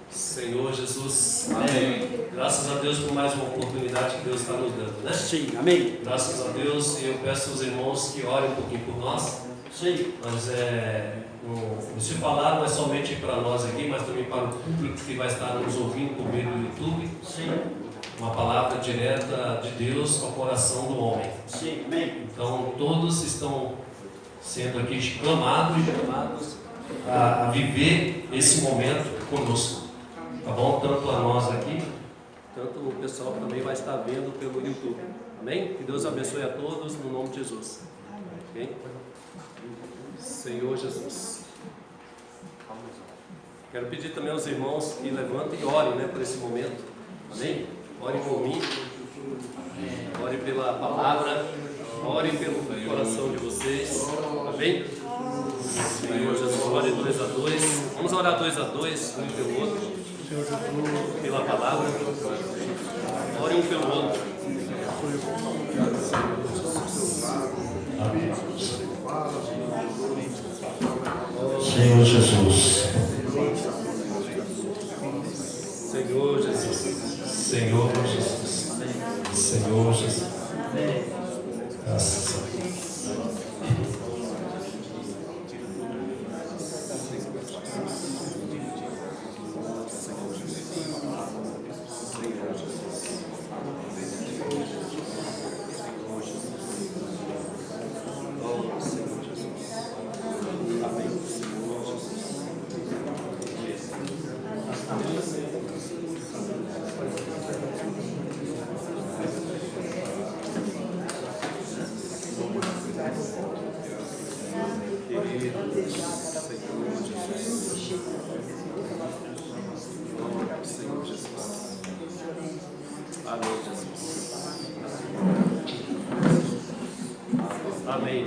Senhor Jesus, amém. Graças a Deus por mais uma oportunidade que Deus está nos dando, né? Sim, amém. Graças a Deus, e eu peço aos irmãos que orem um pouquinho por nós. Sim. Mas se falar não é somente para nós aqui, mas também para o público que vai estar nos ouvindo por meio do YouTube. Sim. Uma palavra direta de Deus ao coração do homem. Sim, amém. Então todos estão sendo aqui clamados e chamados a viver esse momento conosco. Tá bom? Tanto a nós aqui, tanto o pessoal que também vai estar vendo pelo YouTube. Amém? Que Deus abençoe a todos no nome de Jesus. Ok? Senhor Jesus. Quero pedir também aos irmãos que levantem e orem, né, por esse momento. Amém? Orem por mim. Orem pela palavra. Orem pelo coração de vocês. Amém? Senhor Jesus, ore 2 a 2. Vamos orar 2 a 2, um pelo outro. Pela palavra. Ore um pelo outro. Amém. Senhor Jesus. Senhor Jesus. Senhor Jesus. Senhor Jesus. Graças a Deus. Amém.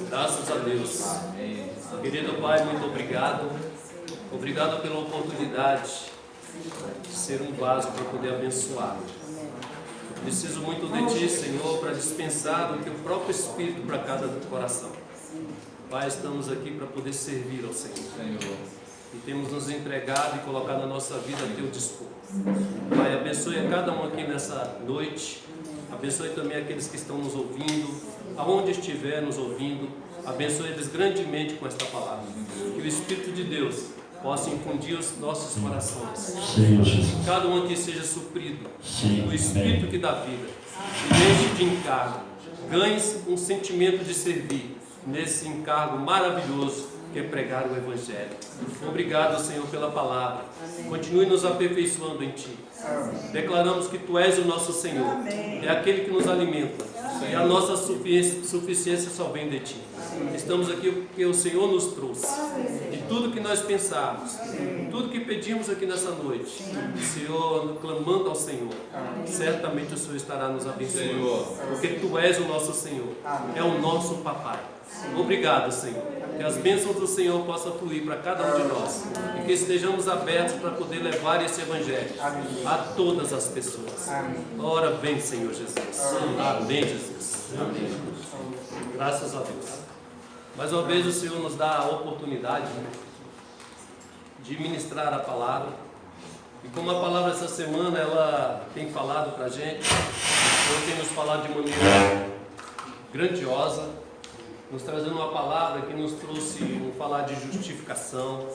Graças a Deus. Querido Pai, muito obrigado. Obrigado pela oportunidade de ser um vaso para poder abençoar. Preciso muito de Ti, Senhor, para dispensar do Teu próprio Espírito para cada coração. Pai, estamos aqui para poder servir ao Senhor. E temos nos entregado e colocado a nossa vida a Teu dispor. Pai, abençoe a cada um aqui nessa noite. Abençoe também aqueles que estão nos ouvindo, aonde estiver nos ouvindo. Abençoe eles grandemente com esta palavra. Que o Espírito de Deus possa infundir os nossos corações. Senhor Jesus. Cada um aqui seja suprido Sim, do Espírito que dá vida. E neste de encargo, ganhe um sentimento de servir nesse encargo maravilhoso que é pregar o Evangelho. Obrigado, Senhor, pela palavra. Continue nos aperfeiçoando em Ti. Declaramos que Tu és o nosso Senhor. É aquele que nos alimenta. E a nossa suficiência só vem de Ti. Estamos aqui porque o Senhor nos trouxe. E tudo que nós pensarmos, tudo que pedimos aqui nessa noite, Senhor, clamando ao Senhor, certamente o Senhor estará nos abençoando. Porque Tu és o nosso Senhor. É o nosso Papai. Obrigado, Senhor. Que as bênçãos do Senhor possam fluir para cada um de nós. E que estejamos abertos para poder levar esse Evangelho a todas as pessoas. Ora, vem, Senhor Jesus. Amém, Jesus. Amém. Graças a Deus. Mais uma vez o Senhor nos dá a oportunidade, né, de ministrar a palavra. E como a palavra essa semana ela tem falado para a gente, o Senhor tem nos falado de maneira grandiosa, nos trazendo uma palavra que nos trouxe falar de justificação,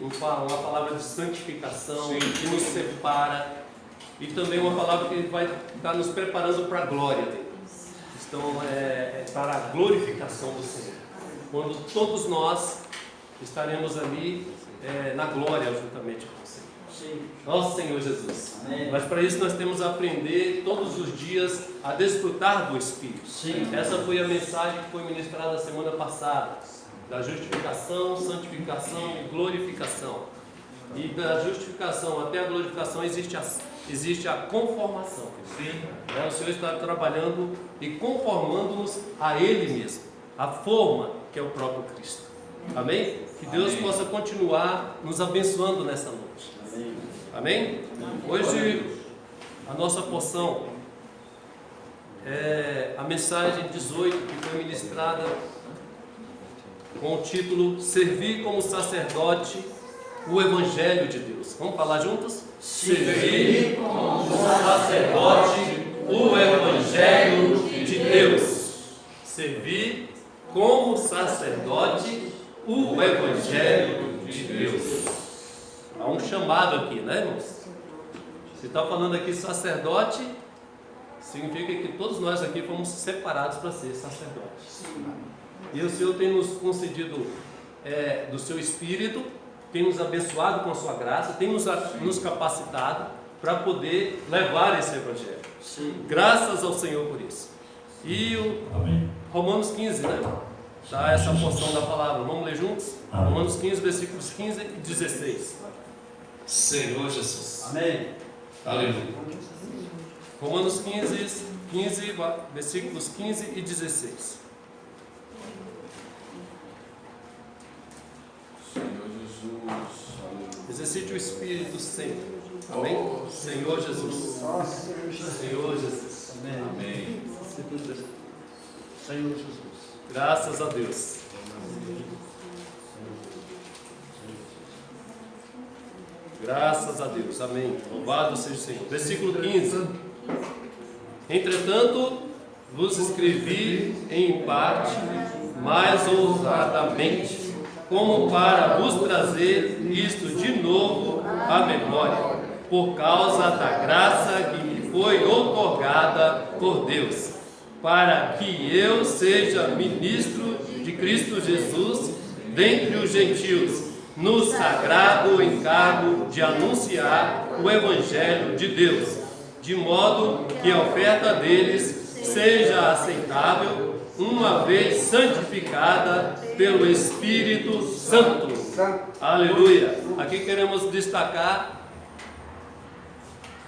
uma palavra de santificação, que nos separa, e também uma palavra que vai estar nos preparando para a glória dele. Então, para a glorificação do Senhor, quando todos nós estaremos ali na glória juntamente com o Senhor. Nosso Senhor Jesus. Amém. Mas para isso nós temos a aprender todos os dias a desfrutar do Espírito. Essa foi a mensagem que foi ministrada a semana passada, da justificação, santificação e glorificação. E da justificação até a glorificação existe a conformação. O Senhor está trabalhando e conformando-nos a Ele mesmo, a forma que é o próprio Cristo. Amém? Que Deus possa continuar nos abençoando nessa noite. Amém? Hoje a nossa porção é a mensagem 18 que foi ministrada com o título Servir como sacerdote o Evangelho de Deus. Vamos falar juntos? Servir como sacerdote o Evangelho de Deus. Servir como sacerdote o Evangelho de Deus. Há um chamado aqui, né, irmãos? Se está falando aqui sacerdote, significa que todos nós aqui fomos separados para ser sacerdotes. E o Senhor tem nos concedido do seu Espírito, tem nos abençoado com a sua graça, tem nos capacitado para poder levar esse Evangelho. Sim. Graças ao Senhor por isso. E o Romanos 15, né? Tá essa porção da palavra. Vamos ler juntos? Amém. Romanos 15, versículos 15 e 16. Senhor Jesus. Amém. Aleluia. Romanos 15, versículos 15 e 16. Senhor Jesus. Exercite o Espírito sempre. Amém? Senhor Jesus. Senhor Jesus. Amém. Amém. Senhor Jesus. Graças a Deus. Graças a Deus. Amém. Louvado seja o Senhor. Versículo 15. Entretanto, vos escrevi em parte, mais ousadamente, como para vos trazer isto de novo à memória, por causa da graça que me foi outorgada por Deus, para que eu seja ministro de Cristo Jesus dentre os gentios, no sagrado encargo de anunciar o Evangelho de Deus, de modo que a oferta deles seja aceitável, uma vez santificada pelo Espírito Santo. Aleluia! Aqui queremos destacar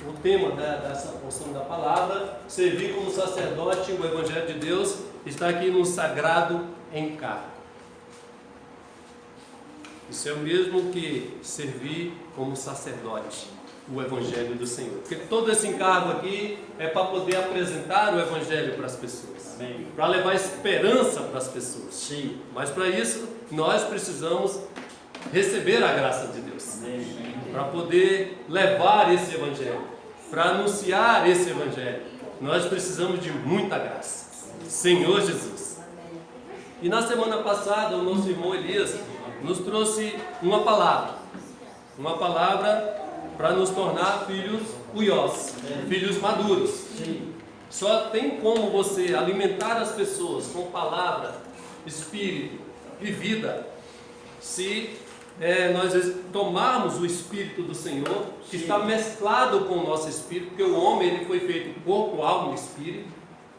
o tema dessa porção da palavra: servir como sacerdote o Evangelho de Deus, está aqui no sagrado encargo. Isso é o mesmo que servir como sacerdote o Evangelho do Senhor. Porque todo esse encargo aqui é para poder apresentar o Evangelho para as pessoas. Para levar esperança para as pessoas. Sim. Mas para isso, nós precisamos receber a graça de Deus. Para poder levar esse Evangelho. Para anunciar esse Evangelho. Nós precisamos de muita graça. Senhor Jesus. E na semana passada, o nosso irmão Elias nos trouxe uma palavra para nos tornar filhos uiós, filhos maduros. Sim. Só tem como você alimentar as pessoas com palavra, espírito e vida, se nós tomarmos o Espírito do Senhor, que está mesclado com o nosso espírito, porque o homem ele foi feito corpo, alma e espírito.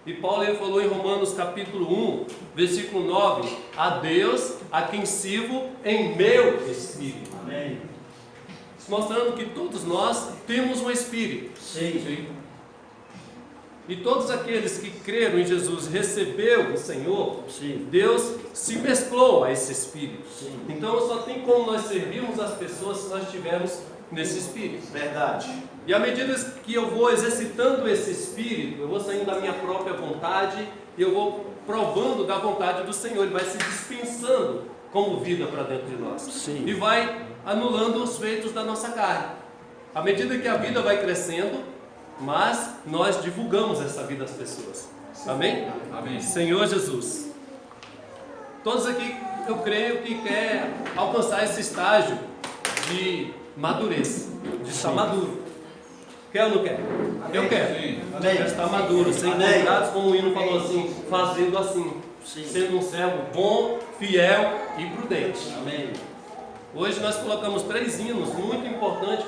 E Paulo ele falou em Romanos capítulo 1, versículo 9: a Deus a quem sirvo em meu espírito. Amém. Mostrando que todos nós temos um espírito. Sim. E todos aqueles que creram em Jesus, recebeu o Senhor, sim, Deus se mesclou a esse espírito. Sim. Então só tem como nós servirmos as pessoas se nós estivermos nesse espírito. Verdade. E à medida que eu vou exercitando esse espírito, eu vou saindo da minha própria vontade e eu vou provando da vontade do Senhor. Ele vai se dispensando como vida para dentro de nós. Sim. E vai anulando os feitos da nossa carne. À medida que a vida vai crescendo, mas nós divulgamos essa vida às pessoas. Amém? Amém. Senhor Jesus. Todos aqui, eu creio que quer alcançar esse estágio de madurez, de estar maduro. Quer ou não quer? Amém. Eu quero. Sim. Eu quero estar maduro, ser encontrados, como o hino falou assim, fazendo assim. Sim. Sendo um servo bom, fiel e prudente. Amém. Hoje nós colocamos 3 hinos muito importantes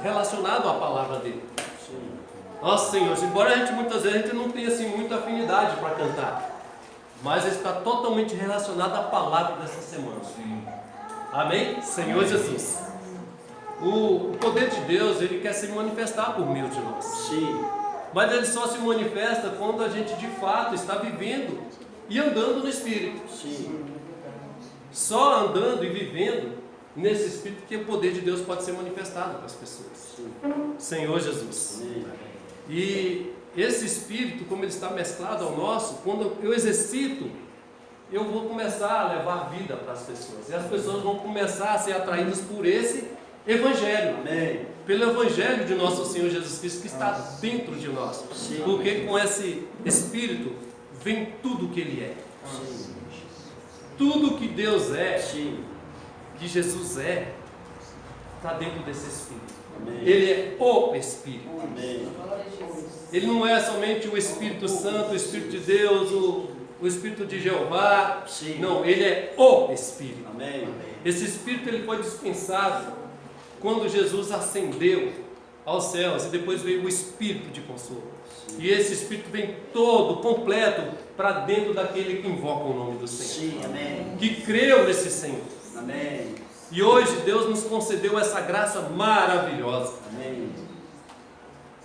relacionados à palavra dele. Sim. Nossa Senhor, embora muitas vezes a gente não tenha assim, muita afinidade para cantar, mas está totalmente relacionado à palavra dessa semana. Sim. Amém? Senhor Jesus. O poder de Deus, ele quer se manifestar por meio de nós. Sim. Mas ele só se manifesta quando a gente de fato está vivendo e andando no Espírito. Sim. Só andando e vivendo nesse Espírito que o poder de Deus pode ser manifestado para as pessoas. Sim. Senhor Jesus. Sim. E esse Espírito, como ele está mesclado ao nosso, quando eu exercito eu vou começar a levar vida para as pessoas. E as pessoas vão começar a ser atraídas por esse Evangelho. Amém. Pelo Evangelho de nosso Senhor Jesus Cristo que está dentro de nós. Sim. Porque com esse Espírito vem tudo o que Ele é. Sim. Tudo que Deus é, Sim. que Jesus é, está dentro desse Espírito. Amém. Ele é o Espírito. Amém. Ele não é somente o Espírito Santo, o Espírito de Deus, o Espírito de Jeová. Sim. Não, Ele é o Espírito. Amém. Esse Espírito ele foi dispensado quando Jesus ascendeu aos céus e depois veio o Espírito de consolo. Sim. E esse Espírito vem todo, completo, para dentro daquele que invoca o nome do Senhor. Sim. Amém. Que creu nesse Senhor. Amém. E hoje Deus nos concedeu essa graça maravilhosa. Amém.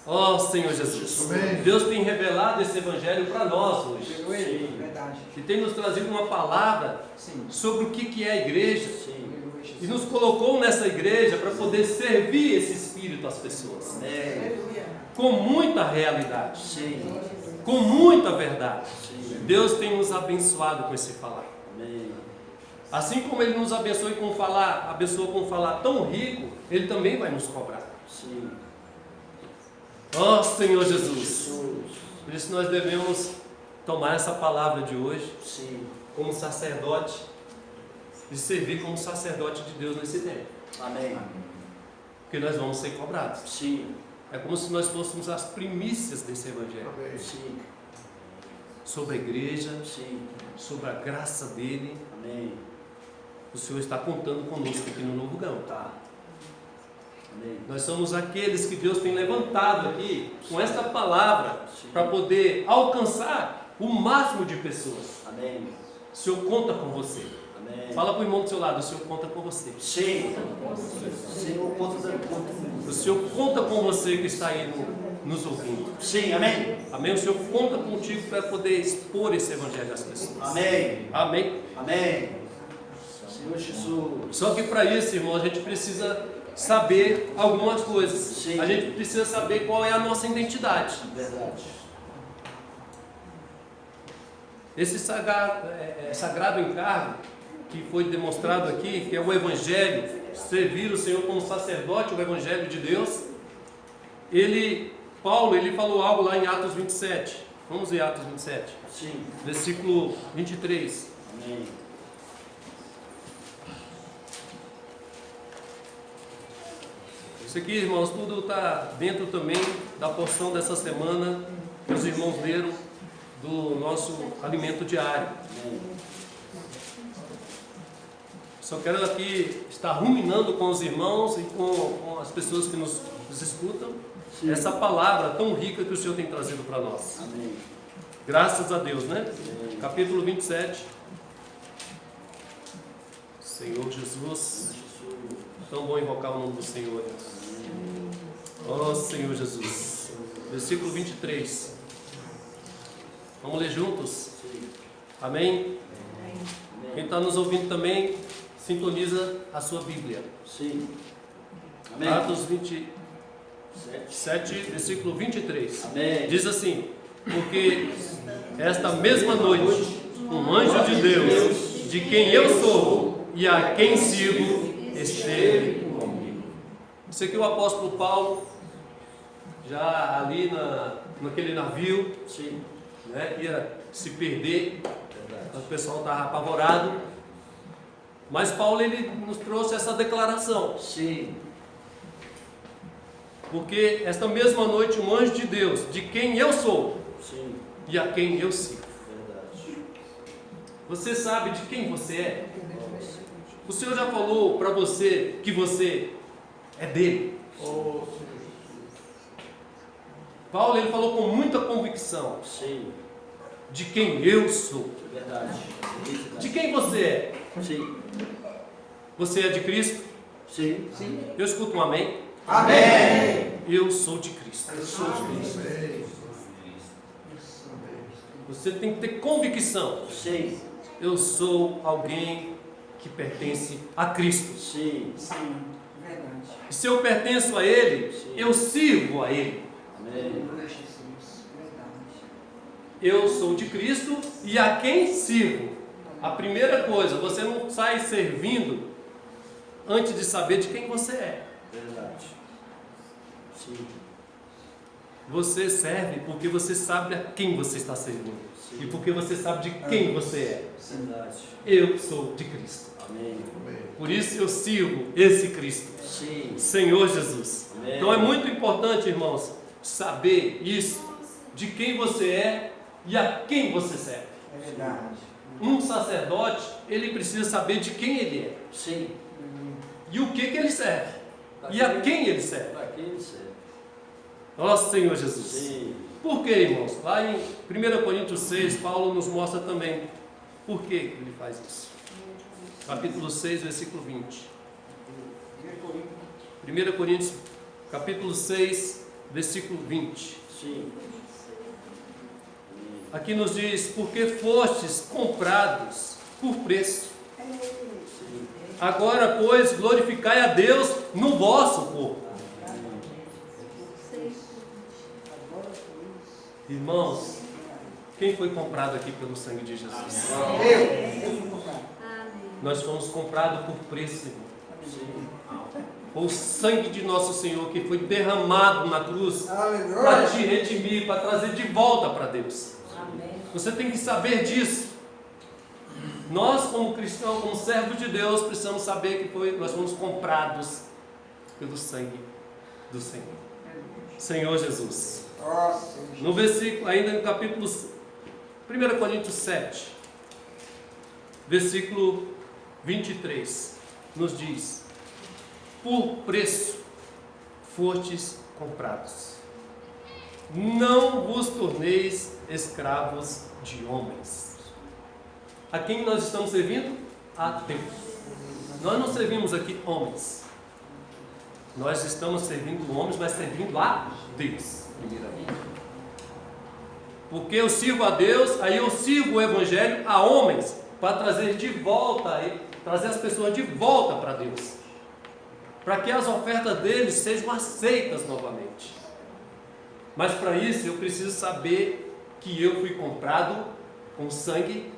Ó Senhor Jesus. Amém. Deus tem revelado esse Evangelho para nós hoje. Sim. Verdade. E tem nos trazido uma palavra Sim. sobre o que é a igreja. Sim. E nos colocou nessa igreja para poder servir esse Espírito às pessoas. Amém. Com muita realidade. Sim. Com muita verdade. Sim. Deus tem nos abençoado com esse falar. Amém. Assim como Ele nos abençoa com falar tão rico, Ele também vai nos cobrar. Sim. Ó Senhor Jesus. Jesus. Por isso nós devemos tomar essa palavra de hoje Sim. como sacerdote e servir como sacerdote de Deus nesse tempo. Amém. Porque nós vamos ser cobrados. Sim. É como se nós fôssemos as primícias desse Evangelho. Sim. Sobre a igreja, Sim. sobre a graça dele. Amém. O Senhor está contando conosco aqui no Novo Gama. Tá. Amém. Nós somos aqueles que Deus tem levantado aqui com esta palavra Sim. para poder alcançar o máximo de pessoas. Amém. O Senhor conta com você. Amém. Fala para o irmão do seu lado, o Senhor conta com você. Sim. Senhor, conta da conta. O Senhor conta com você que está aí nos ouvindo. Sim. Amém. Amém? O Senhor conta contigo para poder expor esse Evangelho às pessoas. Amém. Amém? Amém. Senhor Jesus. Só que para isso, irmão, a gente precisa saber algumas coisas. Sim. A gente precisa saber qual é a nossa identidade. Verdade. Esse sagrado encargo que foi demonstrado aqui, que é o Evangelho, servir o Senhor como sacerdote, o Evangelho de Deus, Paulo falou algo lá em Atos 27. Vamos ver Atos 27, Sim. versículo 23. Amém. Isso aqui, irmãos, tudo está dentro também da porção dessa semana que os irmãos leram do nosso alimento diário. Amém. Só quero aqui estar ruminando com os irmãos e com as pessoas que nos escutam Sim. essa palavra tão rica que o Senhor tem trazido para nós. Amém. Graças a Deus, né? Amém. Capítulo 27. Senhor Jesus, tão bom invocar o nome do Senhor. Ó Senhor Jesus. Versículo 23. Vamos ler juntos? Amém. Amém? Quem está nos ouvindo também, sintoniza a sua Bíblia. Sim. Amém. Atos 27, versículo 23. Amém. Diz assim: porque esta mesma noite, um anjo de Deus, de quem eu sou e a quem sigo, esteve comigo. Isso aqui o apóstolo Paulo, já ali naquele navio, Sim. né, ia se perder, o pessoal estava apavorado, mas Paulo ele nos trouxe essa declaração, Sim. porque esta mesma noite um anjo de Deus, de quem eu sou Sim. e a quem eu sigo. Verdade. Você sabe de quem você é? O Senhor já falou para você que você é dele. Paulo ele falou com muita convicção Sim. de quem eu sou. Verdade. De quem você é? Sim. Você é de Cristo? Sim. Eu escuto um amém. Amém. Eu sou de Cristo. Eu sou de Cristo. Você tem que ter convicção. Sim. Eu sou alguém que pertence a Cristo. Sim. Sim. Verdade. E se eu pertenço a Ele, eu sirvo a Ele. Amém. Jesus. Verdade. Eu sou de Cristo e a quem sirvo? A primeira coisa, você não sai servindo antes de saber de quem você é. Verdade. Sim. Você serve porque você sabe a quem você está servindo. E porque você sabe de quem você é. Verdade. Eu sou de Cristo. Amém. Por isso eu sirvo esse Cristo, Sim. Senhor Jesus. Amém. Então é muito importante, irmãos, saber isso, de quem você é e a quem você serve. É verdade. Um sacerdote, ele precisa saber de quem ele é Sim. e o que ele serve e a quem ele serve. Para quem ele serve. Nosso Senhor Jesus. Sim. Por que, irmãos? Lá em 1 Coríntios 6, Paulo nos mostra também por que ele faz isso. Capítulo 6, versículo 20. 1 Coríntios, capítulo 6, versículo 20. Sim. Aqui nos diz: porque fostes comprados por preço. Sim. Agora, pois, glorificai a Deus no vosso corpo. Irmãos, quem foi comprado aqui pelo sangue de Jesus? Nós fomos comprados por preço, irmão. Sim. O sangue de nosso Senhor que foi derramado na cruz para te redimir, para trazer de volta para Deus. Você tem que saber disso. Nós, como cristãos, como servos de Deus, precisamos saber que nós fomos comprados pelo sangue do Senhor. Senhor Jesus. No versículo, ainda no capítulo 1 Coríntios 7, versículo 23, nos diz: por preço fostes comprados, não vos torneis escravos de homens. A quem nós estamos servindo? A Deus. Nós não servimos aqui homens, nós estamos servindo homens, mas servindo a Deus, primeiramente. Porque eu sirvo a Deus, aí eu sirvo o Evangelho a homens, para trazer de volta, trazer as pessoas de volta para Deus, para que as ofertas deles sejam aceitas novamente. Mas para isso eu preciso saber que eu fui comprado com sangue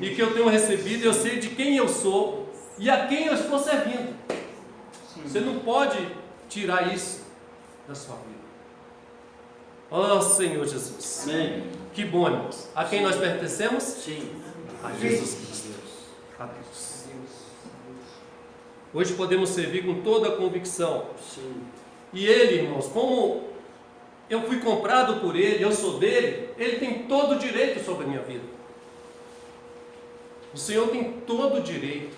e que eu tenho recebido, eu sei de quem eu sou e a quem eu estou servindo. Você não pode tirar isso da sua vida. Oh Senhor Jesus. Amém. Que bom, irmãos. A quem nós pertencemos? Sim. A Jesus Cristo. A Deus. Hoje podemos servir com toda a convicção. Sim. E Ele, irmãos, como eu fui comprado por Ele, eu sou dele, Ele tem todo o direito sobre a minha vida. O Senhor tem todo o direito.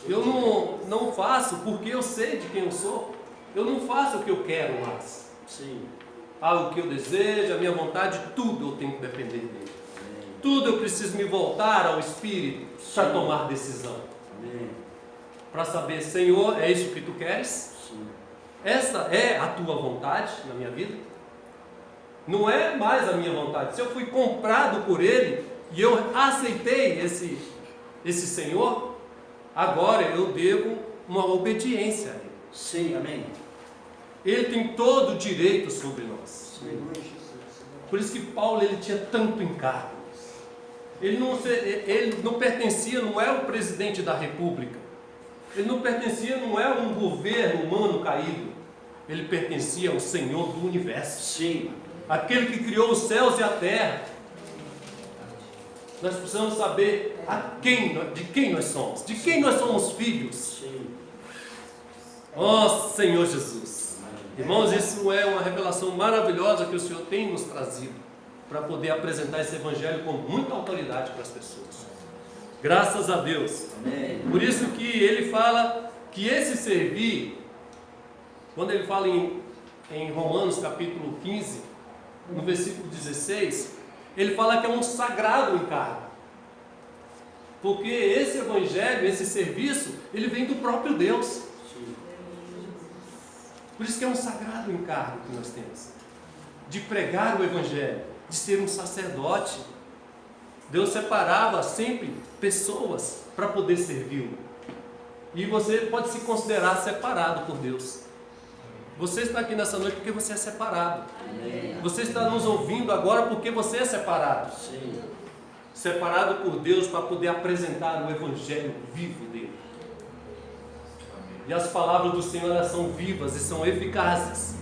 Eu não faço porque eu sei de quem eu sou. Eu não faço o que eu quero mais. Sim. O que eu desejo, a minha vontade, tudo eu tenho que depender dele. Tudo eu preciso me voltar ao Espírito para tomar decisão. Amém. Para saber, Senhor, é isso que tu queres? Sim. Essa é a tua vontade na minha vida? Não é mais a minha vontade. Se eu fui comprado por Ele e eu aceitei esse Senhor, agora eu devo uma obediência a Ele. Sim, amém. Ele tem todo o direito sobre nós. Por isso que Paulo ele tinha tanto encargo. Ele não pertencia, não é o presidente da república. Ele não pertencia, não é um governo humano caído. Ele pertencia ao Senhor do universo. Sim. Aquele que criou os céus e a terra. Nós precisamos saber de quem nós somos. De quem nós somos filhos. Sim. Ó Senhor Jesus. Irmãos, isso é uma revelação maravilhosa que o Senhor tem nos trazido para poder apresentar esse Evangelho com muita autoridade para as pessoas. Graças a Deus. Amém. Por isso que ele fala que esse servir, quando ele fala em Romanos capítulo 15, no versículo 16, ele fala que é um sagrado encargo. Porque esse Evangelho, esse serviço, ele vem do próprio Deus. Sim. Por isso que é um sagrado encargo que nós temos, de pregar o Evangelho, de ser um sacerdote. Deus separava sempre pessoas para poder servi-lo. E você pode se considerar separado por Deus. Você está aqui nessa noite porque você é separado. Amém. Você está nos ouvindo agora porque você é separado. Sim. separado por Deus para poder apresentar o evangelho vivo dele. E as palavras do Senhor, elas são vivas e são eficazes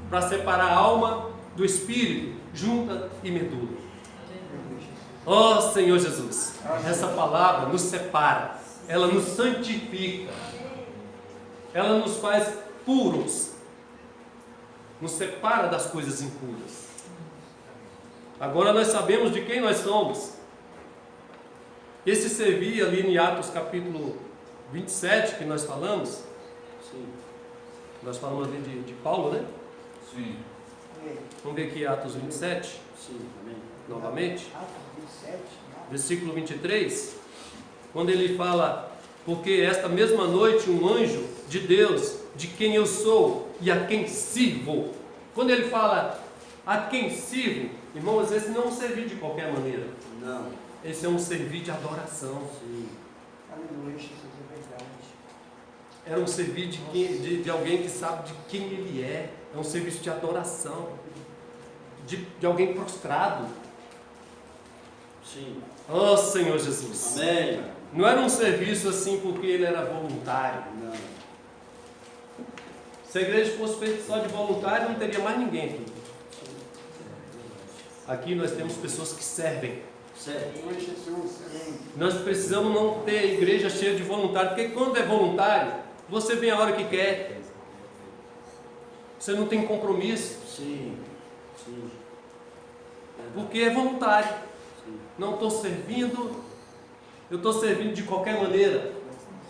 para separar a alma do espírito, junta e medula. Ó Senhor Jesus, essa palavra nos separa, ela nos santifica, ela nos faz puros, nos separa das coisas impuras. Agora nós sabemos de quem nós somos. Esse servir ali em Atos capítulo 27, que nós falamos, Sim. nós falamos ali de Paulo, né? Sim. Vamos ver aqui Atos 27, Sim. Amém. novamente, versículo 23, quando ele fala: porque esta mesma noite um anjo de Deus, de quem eu sou e a quem sirvo. Quando ele fala a quem sirvo, irmãos, esse não é um servir de qualquer maneira. Não. Esse é um servir de adoração. Sim. Aleluia, Jesus, é verdade. Era um servir de alguém que sabe de quem ele é. É um serviço de adoração. De alguém prostrado. Sim. Oh Senhor Jesus. Amém. Não era um serviço assim porque ele era voluntário. Não. Se a igreja fosse feita só de voluntário, não teria mais ninguém aqui. Aqui nós temos pessoas que servem. Certo. Senhor Jesus, amém. Nós precisamos não ter a igreja cheia de voluntário, porque quando é voluntário, você vem a hora que quer. Você não tem compromisso, Sim. Sim. porque é voluntário. Sim. Não estou servindo, eu estou servindo de qualquer maneira.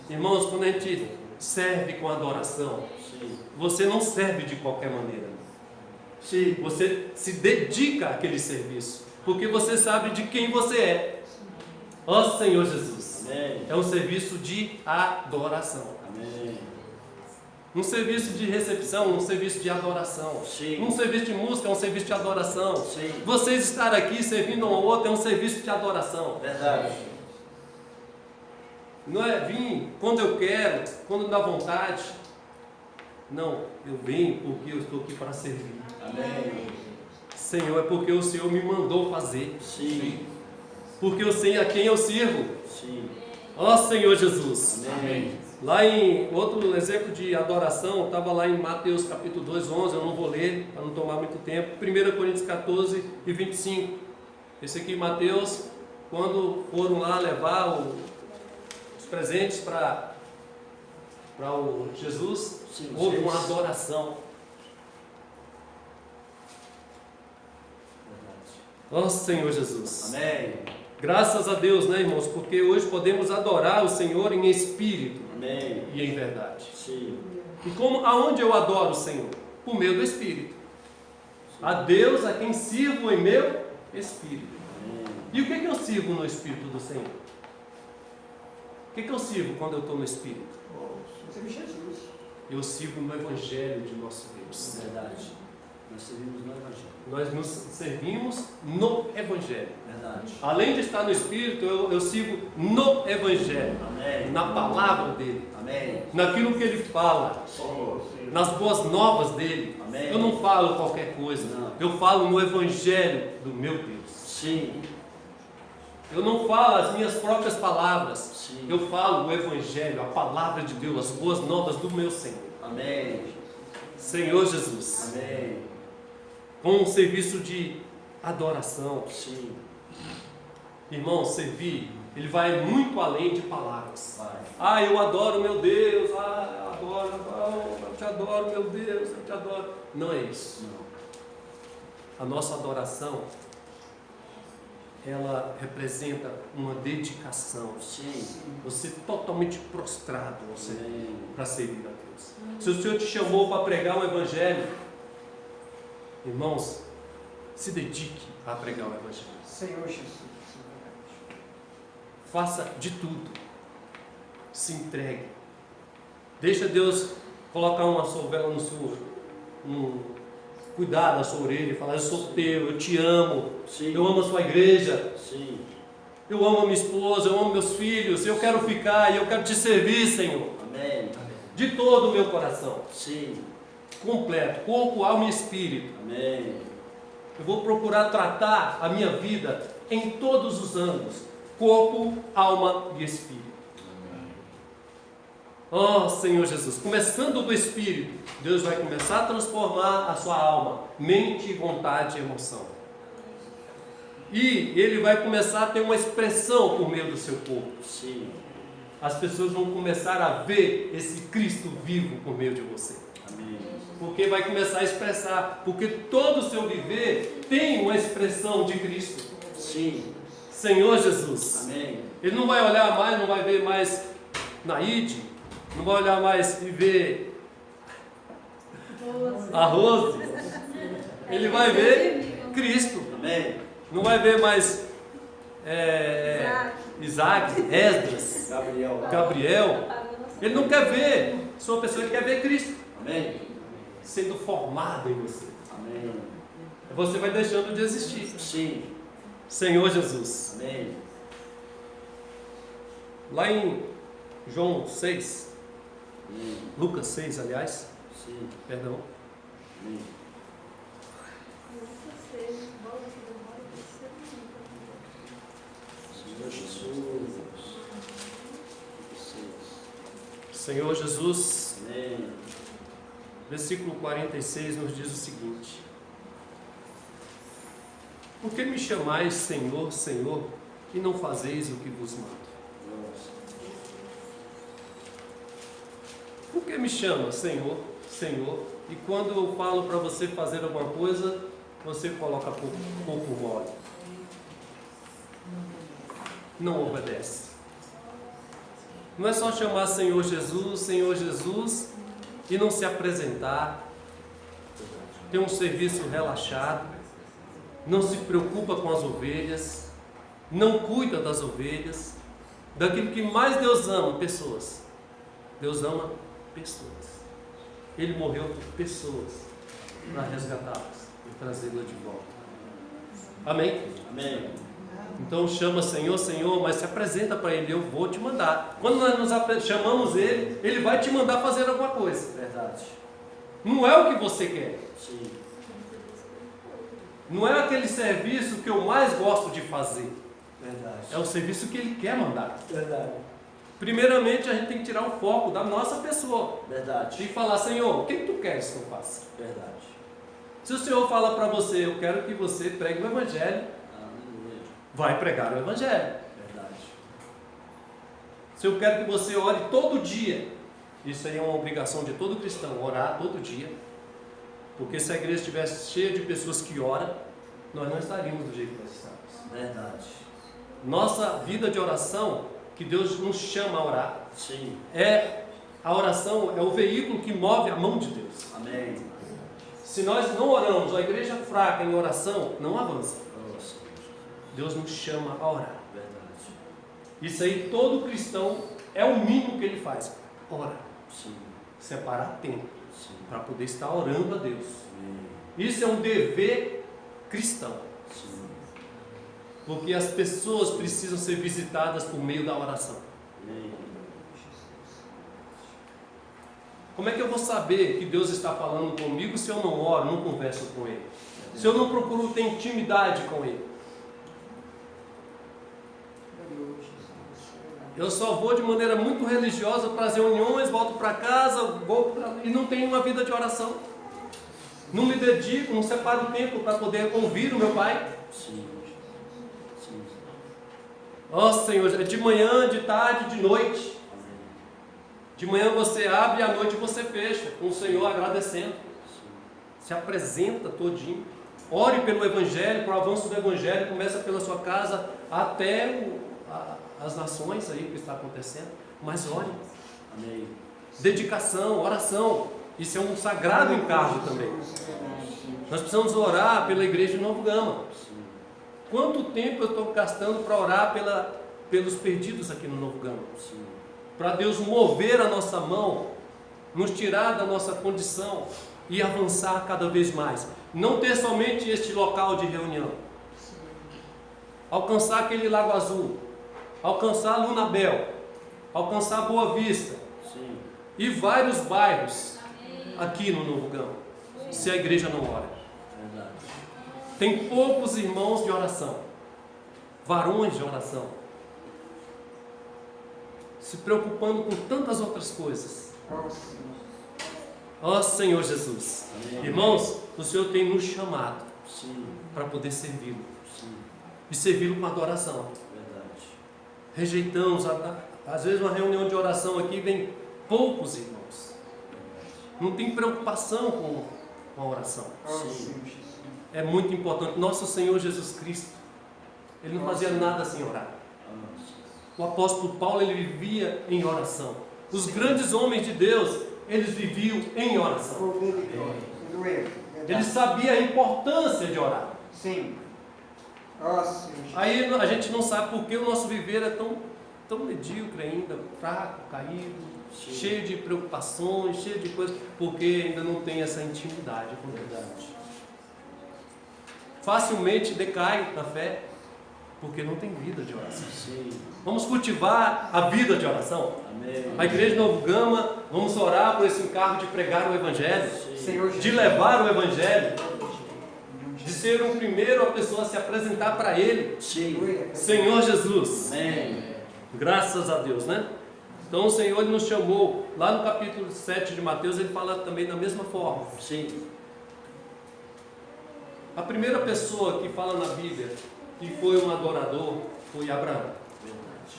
Irmãos, quando a gente serve com adoração, Sim. você não serve de qualquer maneira. Sim. Você se dedica àquele serviço, porque você sabe de quem você é. Ó Senhor Jesus. Amém. É um serviço de adoração. Amém. Um serviço de recepção, um serviço de adoração. Sim. Um serviço de música é um serviço de adoração. Sim. Vocês estar aqui servindo um ao outro é um serviço de adoração. Verdade. Não é vir quando eu quero, quando dá vontade. Não, eu venho porque eu estou aqui para servir. Amém. Senhor, é porque o Senhor me mandou fazer. Sim. Porque eu sei a quem eu sirvo. Sim. Ó Senhor Jesus. Amém. Lá em outro exemplo de adoração, estava lá em Mateus capítulo 2, 11, eu não vou ler para não tomar muito tempo. 1 Coríntios 14 e 25. Esse aqui, Mateus, quando foram lá levar os presentes para o Jesus, Sim, houve uma vocês- adoração. Verdade. Ó Senhor Jesus. Amém. Graças a Deus, né, irmãos? Porque hoje podemos adorar o Senhor em espírito Amém. e em verdade. Sim. E aonde eu adoro o Senhor? Por meio do Espírito. A Deus a quem sirvo em meu Espírito. Amém. E o que eu sirvo no Espírito do Senhor? O que eu sirvo quando eu estou no Espírito? Senhor Jesus. Eu sirvo no Evangelho de nosso Deus. Verdade. Nós servimos no Evangelho. Nós nos servimos no Evangelho. Verdade. Além de estar no Espírito, eu sirvo no Evangelho, Amém. na palavra dele, Amém. naquilo que ele fala, nas boas novas dele. Amém. Eu não falo qualquer coisa, Não. eu falo no Evangelho do meu Deus. Sim. Eu não falo as minhas próprias palavras, Sim. eu falo o Evangelho, a palavra de Deus, as boas novas do meu Senhor. Amém. Senhor Jesus, Amém. com um serviço de adoração. Sim. Irmão, servir, ele vai muito além de palavras. Vai. Ah, eu adoro meu Deus, eu adoro, eu te adoro, meu Deus, eu te adoro. Não é isso. Não. A nossa adoração, ela representa uma dedicação. Sim. Você totalmente prostrado ao Senhor Amém. para servir a Deus. Se o Senhor te chamou para pregar o Evangelho, irmãos, se dedique a pregar o Evangelho. Senhor Jesus. Faça de tudo. Se entregue. Deixa Deus colocar uma sovela no seu, cuidar da sua orelha e falar: eu sou teu, eu te amo, Sim. eu amo a sua igreja, Sim. eu amo a minha esposa, eu amo meus filhos, eu quero ficar e eu quero te servir, Senhor, Amém. de todo o meu coração, Sim. completo, corpo, alma e espírito. Amém. Eu vou procurar tratar a minha vida em todos os âmbitos, corpo, alma e espírito. Oh, Senhor Jesus, começando do espírito, Deus vai começar a transformar a sua alma, mente, vontade e emoção. E Ele vai começar a ter uma expressão por meio do seu corpo. Sim. As pessoas vão começar a ver esse Cristo vivo por meio de você. Amém. Porque vai começar a expressar, porque todo o seu viver tem uma expressão de Cristo. Sim. Senhor Jesus. Amém. Ele não vai olhar mais, não vai ver mais Naide, não vai olhar mais e ver a Rose. Ele vai ver Cristo. Amém. Não vai ver mais Isaac, Esdras, Gabriel. Ele não quer ver sua pessoa, ele quer ver Cristo. Amém. Sendo formado em você. Amém. Você vai deixando de existir. Sim. Senhor Jesus. Amém. Lá em João 6, Amém. Lucas 6, aliás, Sim. perdão. Amém. Senhor Jesus. Senhor Jesus, Amém. versículo 46 nos diz o seguinte: por que me chamais Senhor, Senhor, e não fazeis o que vos mando? Por que me chama Senhor, Senhor, e quando eu falo para você fazer alguma coisa, você coloca pouco mole? Não obedece. Não é só chamar Senhor Jesus, e não se apresentar, ter um serviço relaxado, não se preocupa com as ovelhas, não cuida das ovelhas, daquilo que mais Deus ama, pessoas. Deus ama pessoas. Ele morreu por pessoas para resgatá-las e trazê-las de volta. Amém? Amém. Então chama Senhor, Senhor, mas se apresenta para Ele, eu vou te mandar. Quando nós chamamos Ele, Ele vai te mandar fazer alguma coisa. Verdade. Não é o que você quer. Sim. Não é aquele serviço que eu mais gosto de fazer. Verdade. É o serviço que Ele quer mandar. Verdade. Primeiramente, a gente tem que tirar o foco da nossa pessoa. Verdade. Tem que falar, Senhor, o que tu queres que eu faça? Verdade. Se o Senhor fala para você, eu quero que você pregue o Evangelho, Aleluia. vai pregar o Evangelho. Verdade. Se eu quero que você ore todo dia, isso aí é uma obrigação de todo cristão, orar todo dia. Porque se a igreja estivesse cheia de pessoas que oram, nós não estaríamos do jeito que nós estamos. Verdade. Nossa vida de oração, que Deus nos chama a orar, Sim. a oração é o veículo que move a mão de Deus. Amém. Se nós não oramos, a igreja fraca em oração não avança. Nossa. Deus nos chama a orar. Verdade. Isso aí todo cristão é o mínimo que ele faz. Ora, Sim. separar tempo Sim. para poder estar orando a Deus. Amém. Isso é um dever cristão. Sim. Porque as pessoas precisam ser visitadas por meio da oração. Amém. Como é que eu vou saber que Deus está falando comigo se eu não oro, não converso com Ele? Se eu não procuro ter intimidade com Ele? Eu só vou de maneira muito religiosa para as reuniões, volto para casa, e não tenho uma vida de oração. Não me dedico, não separo tempo para poder ouvir o meu Pai. Sim. Sim. Ó Senhor, é de manhã, de tarde, de noite. De manhã você abre e à noite você fecha, com o Senhor agradecendo. Se apresenta todinho. Ore pelo Evangelho, para o avanço do Evangelho, começa pela sua casa até as nações aí que está acontecendo. Mas ore. Amém. Dedicação, oração. Isso é um sagrado encargo também. Nós precisamos orar pela igreja de Novo Gama. Sim. Quanto tempo eu estou gastando para orar pelos perdidos aqui no Novo Gama? Sim. Para Deus mover a nossa mão, nos tirar da nossa condição e avançar cada vez mais. Não ter somente este local de reunião. Alcançar aquele Lago Azul, alcançar Lunabel, alcançar Boa Vista Sim. e vários bairros aqui no Novo Gama, se a igreja não ora. Verdade. Tem poucos irmãos de oração. varões de oração, se preocupando com tantas outras coisas. Ó Senhor. Ó Senhor Jesus. Amém. Irmãos, o Senhor tem nos chamado Sim. para poder servi-lo. Sim. E servi-lo com adoração. Verdade. Rejeitamos, às vezes uma reunião de oração aqui vem poucos irmãos. Não tem preocupação com a oração. Ó Sim. Senhor Jesus. É muito importante. Nosso Senhor Jesus Cristo, Ele não fazia nada sem orar. O apóstolo Paulo, ele vivia em oração. Os grandes homens de Deus, eles viviam em oração. Poder de glória. Aleluia. Ele Verdade. sabia a importância de orar. Sim. Ó Senhor Jesus. Aí a gente não sabe por que o nosso viver é tão medíocre ainda, fraco, caído, Sim. cheio de preocupações, cheio de coisas, porque ainda não tem essa intimidade com Deus. Verdade. Facilmente decai na fé, porque não tem vida de oração. Sim. Vamos cultivar a vida de oração. Amém. A Igreja de Novo Gama, vamos orar por esse encargo de pregar o Evangelho, Sim. Senhor Jesus. de levar o Evangelho, de ser o primeiro a pessoa a se apresentar para Ele. Sim. Aleluia. Senhor Jesus. Amém. Graças a Deus, né? Então o Senhor ele nos chamou, lá no capítulo 7 de Mateus, ele fala também da mesma forma. Sim. A primeira pessoa que fala na Bíblia que foi um adorador foi Abraão. Verdade.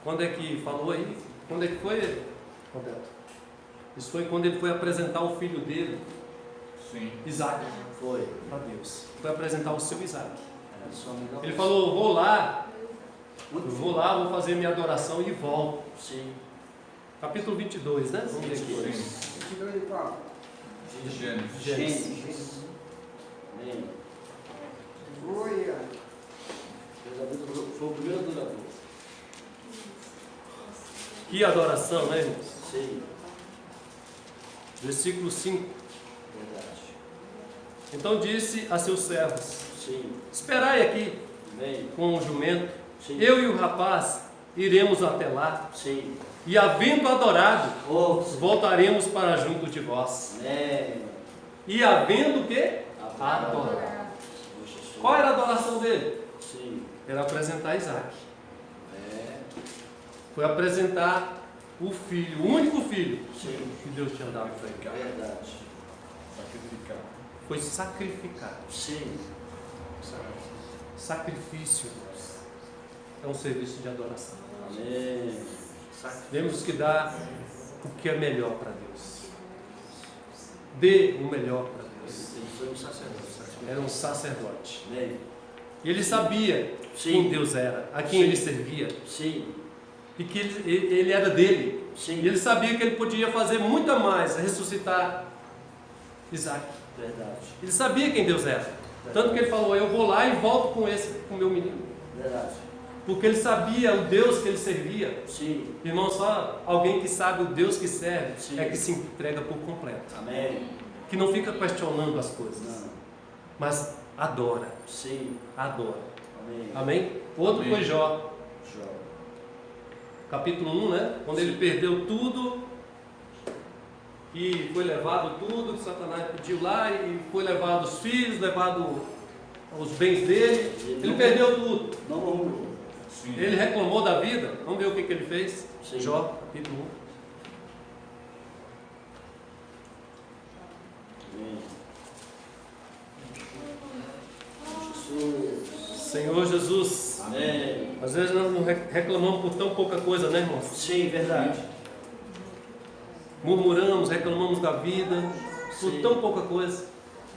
Quando é que falou aí? Quando é que foi, Roberto? Isso foi quando ele foi apresentar o filho dele, Sim. Isaac, Foi. para Deus. Foi apresentar o seu Isaac. Era só melhor. Ele falou, vou lá, vou fazer minha adoração e volto. Sim. Capítulo 22, né? Vamos ler aqui. Sim. 22 de qual? Gênesis. Gênesis. Amém. Aleluia. Foi o primeiro adorador. Que adoração, né, irmãos? Sim. Versículo 5. Verdade. Então disse a seus servos, Sim. esperai aqui Amém. com o jumento, Sim. eu e o rapaz iremos até lá, Sim. e havendo adorado, Oh, voltaremos para junto de vós. amém. E havendo o quê? Adorado. Adorado. Qual era a adoração dele? Sim. Era apresentar Isaac. É. Foi apresentar o filho, o único filho Sim. que Deus tinha dado para ele. Verdade. Sacrificar. Foi sacrificar. Sim. Sacrifício, irmãos, é um serviço de adoração. Amém. Temos que dar o que é melhor para Deus. Dê o melhor para Deus. Ele foi um sacerdote. Era um sacerdote. Amém. E ele sabia Sim. quem Deus era, a quem Sim. ele servia. Sim. E que ele era dele. Sim. E ele sabia que ele podia fazer muito mais, ressuscitar Isaac. Verdade. Ele sabia quem Deus era. Tanto que ele falou, eu vou lá e volto com o meu menino. Verdade. Porque ele sabia o Deus que ele servia. Sim. Irmão, só alguém que sabe o Deus que serve Sim. é que se entrega por completo. Amém. Que não fica questionando as coisas, Não. mas adora, Sim. adora. Amém. Amém? Outro Amém. foi Jó, Jó. capítulo 1, né? Quando ele perdeu tudo e foi levado tudo que Satanás pediu lá e foi levado os filhos, levado os bens dele. Ele perdeu tudo. Não murmurou. Sim. Ele reclamou da vida. Vamos ver o que ele fez? Sim. Jó, capítulo 1. Amém. Jesus. Senhor Jesus, Amém. às vezes nós não reclamamos por tão pouca coisa, né, irmãos? Sim, verdade. Murmuramos, reclamamos da vida por Sim. tão pouca coisa.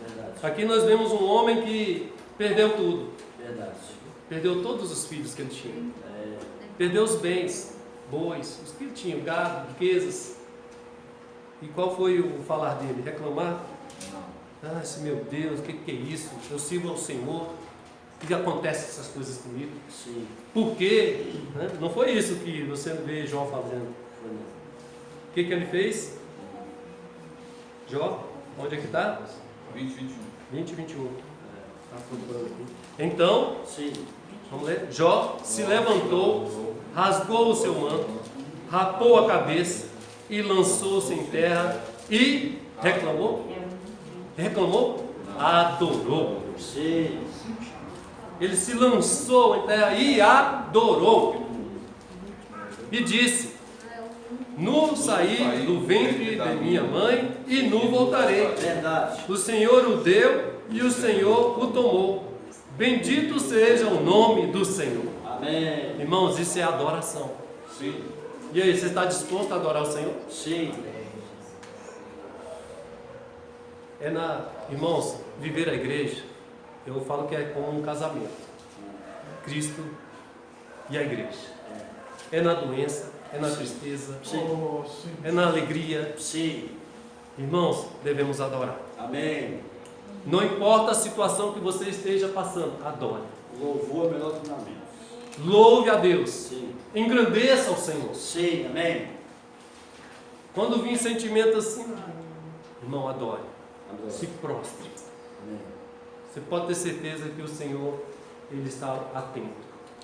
Verdade. Aqui nós vemos um homem que perdeu tudo. Verdade. Perdeu todos os filhos que ele tinha. É. Perdeu os bens, bois, os que ele tinha, gado, riquezas. E qual foi o falar dele? Reclamar? Ah, esse meu Deus, o que é isso? Eu sirvo ao Senhor. Por que acontecem essas coisas comigo? Sim. Por quê? Né? Não foi isso que você vê Jó fazendo. Foi não. O que ele fez? Jó, onde é que está? 20, 21. 20 e 21. É. Tá flutuando aqui. Então, Sim. vamos ler. Jó se levantou, rasgou o seu manto, rapou a cabeça e lançou-se em terra e reclamou? Reclamou? Adorou. Sim. Ele se lançou em terra e adorou. E disse: nu saí do ventre de minha mãe e nu voltarei. Verdade. O Senhor o deu e o Senhor o tomou. Bendito seja o nome do Senhor. Amém. Irmãos, isso é adoração. Sim. E aí, você está disposto a adorar o Senhor? Sim. Irmãos, viver a igreja, eu falo que é como um casamento. Cristo e a igreja. É na doença, é na tristeza, Sim. é na alegria. Sim. Irmãos, devemos adorar. Amém. Não importa a situação que você esteja passando, adore. Louvor é o melhor treinamento. Louve a Deus. Sim. Engrandeça o Senhor. Sim. Amém. Quando vir sentimento assim, irmão, adore. Amém. Se prostre. Amém. Você pode ter certeza que o Senhor, Ele está atento.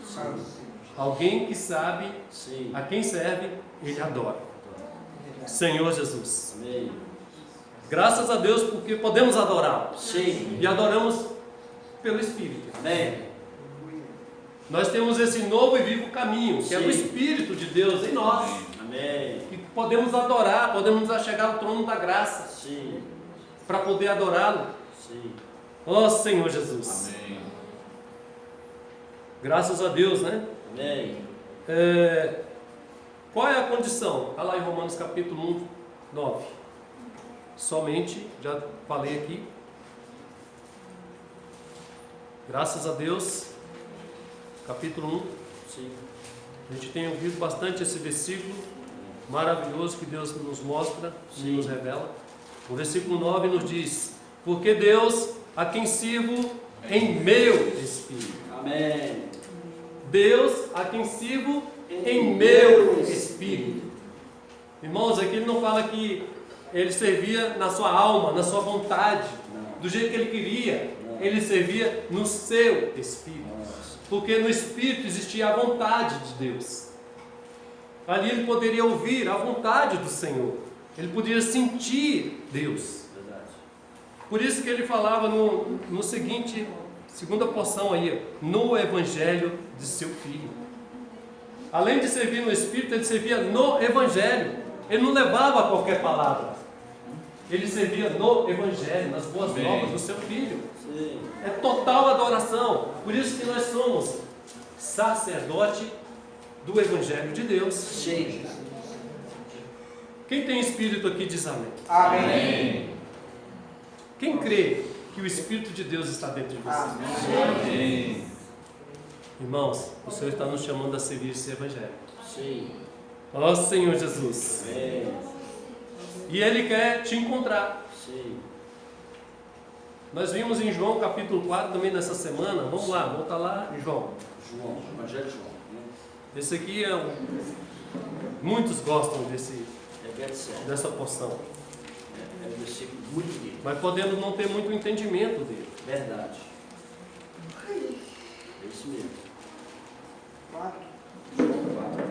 Sim. Alguém que sabe Sim. a quem serve, Ele adora. Senhor Jesus. Amém. Graças a Deus porque podemos adorá-lo. Sim. E adoramos pelo Espírito. Amém. Nós temos esse novo e vivo caminho, que é o Sim. Espírito de Deus em nós. Amém. E podemos adorar, podemos chegar ao trono da graça Sim. para poder adorá-lo. Sim. Ó Senhor Jesus. Amém. Graças a Deus, né? Amém. Qual é a condição? Está lá em Romanos capítulo 1, 9. Somente, já falei aqui. Graças a Deus, capítulo 1. Sim. A gente tem ouvido bastante esse versículo maravilhoso que Deus nos mostra, Sim. nos revela. O versículo 9 nos diz: porque Deus, a quem sirvo em meu espírito. Amém. Deus, a quem sirvo em meu espírito. Irmãos, aqui ele não fala que ele servia na sua alma, na sua vontade, Não. do jeito que ele queria. Não. Ele servia no seu espírito. Nossa. Porque no espírito existia a vontade de Deus. Ali ele poderia ouvir a vontade do Senhor. Ele poderia sentir Deus. Verdade. Por isso que ele falava no seguinte, segunda porção aí, no Evangelho de seu Filho. Além de servir no Espírito, ele servia no Evangelho. Ele não levava qualquer palavra. Ele servia no Evangelho, nas boas Amém. novas do seu Filho. Sim. É total adoração. Por isso que nós somos sacerdote do Evangelho de Deus. Sim. Quem tem Espírito aqui diz amém. Amém. Quem crê que o Espírito de Deus está dentro de você? Amém. Irmãos, o Senhor está nos chamando a servir esse Evangelho. Sim. Ó Senhor Jesus. Amém. E Ele quer te encontrar. Sim. Nós vimos em João capítulo 4 também nessa semana. Vamos lá, volta lá em João. João. Evangelho de João. Né? Esse aqui é muitos gostam dessa porção. É um versículo muito lindo. Mas podemos não ter muito entendimento dele. Verdade. É isso mesmo.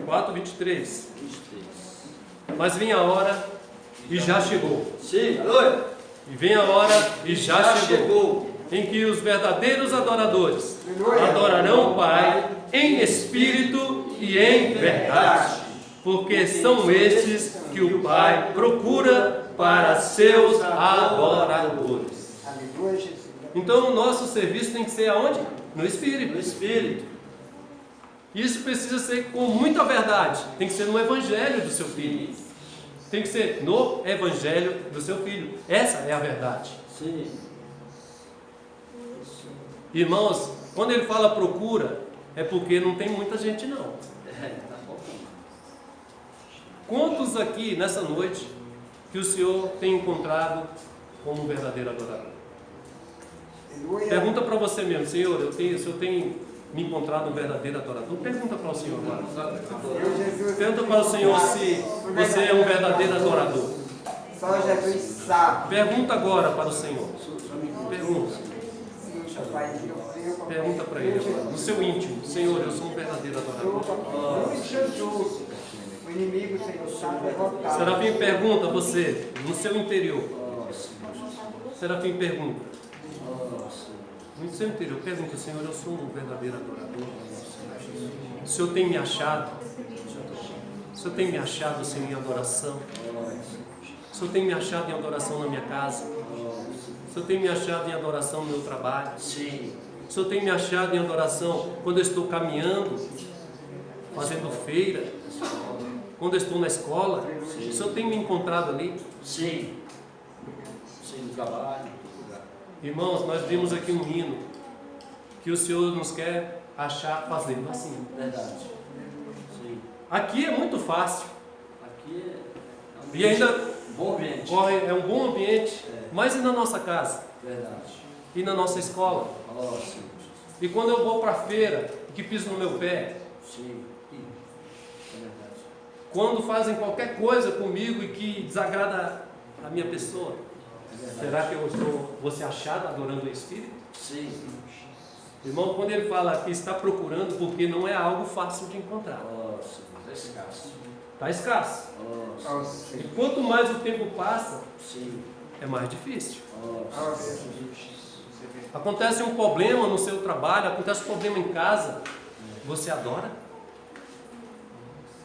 4, 23. 23. Mas vem a hora e já chegou. Sim. Aleluia. E vem a hora e já chegou. Em que os verdadeiros adoradores adorarão o Pai em espírito e em verdade. Porque são estes que o Pai procura para seus adoradores. Aleluia, Jesus. Então o nosso serviço tem que ser aonde? No Espírito. No Espírito. Isso precisa ser com muita verdade. Tem que ser no Evangelho do seu Filho. Tem que ser no Evangelho do seu Filho. Essa é a verdade. Sim. Irmãos, quando ele fala procura, é porque não tem muita gente não. Tá faltando. Quantos aqui nessa noite que o Senhor tem encontrado como um verdadeiro adorador? Aleluia. Pergunta para você mesmo, Senhor, o Senhor tem me encontrado um verdadeiro adorador? Pergunta para o Senhor agora. Eu, Jesus. Pergunta para o Senhor se você é um verdadeiro adorador. Só Jesus sabe. Pergunta agora para o Senhor. Pergunta. Pai, Pergunta para ele agora, no seu íntimo. Senhor, eu sou um verdadeiro adorador. Senhor Jesus. O inimigo, Senhor, está derrotado. Serafim pergunta a você, no seu interior. Serafim pergunta. Muito seu interior, pergunta, Senhor, eu sou um verdadeiro adorador. O Senhor tem me achado? O Senhor tem me achado, Senhor, em adoração? O Senhor tem me achado em adoração na minha casa? O Senhor tem me achado em adoração no meu trabalho? Sim. O Senhor tem me achado em adoração quando eu estou caminhando, fazendo feira, quando eu estou na escola? O Senhor tem me encontrado ali? Sim. Sim, no trabalho, em todo lugar. Irmãos, nós vimos aqui um hino que o Senhor nos quer achar fazendo assim. Verdade. Sim. Aqui é muito fácil. Aqui é um E ainda bom ambiente. é um bom ambiente, mas e na nossa casa? Verdade. E na nossa escola? Oh, sim. E quando eu vou para a feira e que piso no meu pé? Sim. É verdade. Quando fazem qualquer coisa comigo e que desagrada a minha pessoa? É verdade. Será que eu vou ser achado adorando o Espírito? Sim. Irmão, quando ele fala que está procurando, porque não é algo fácil de encontrar. Oh, sim. Está escasso. Está escasso. Oh, sim. E quanto mais o tempo passa, Sim. é mais difícil. Oh, sim. Acontece um problema no seu trabalho, acontece um problema em casa, você adora?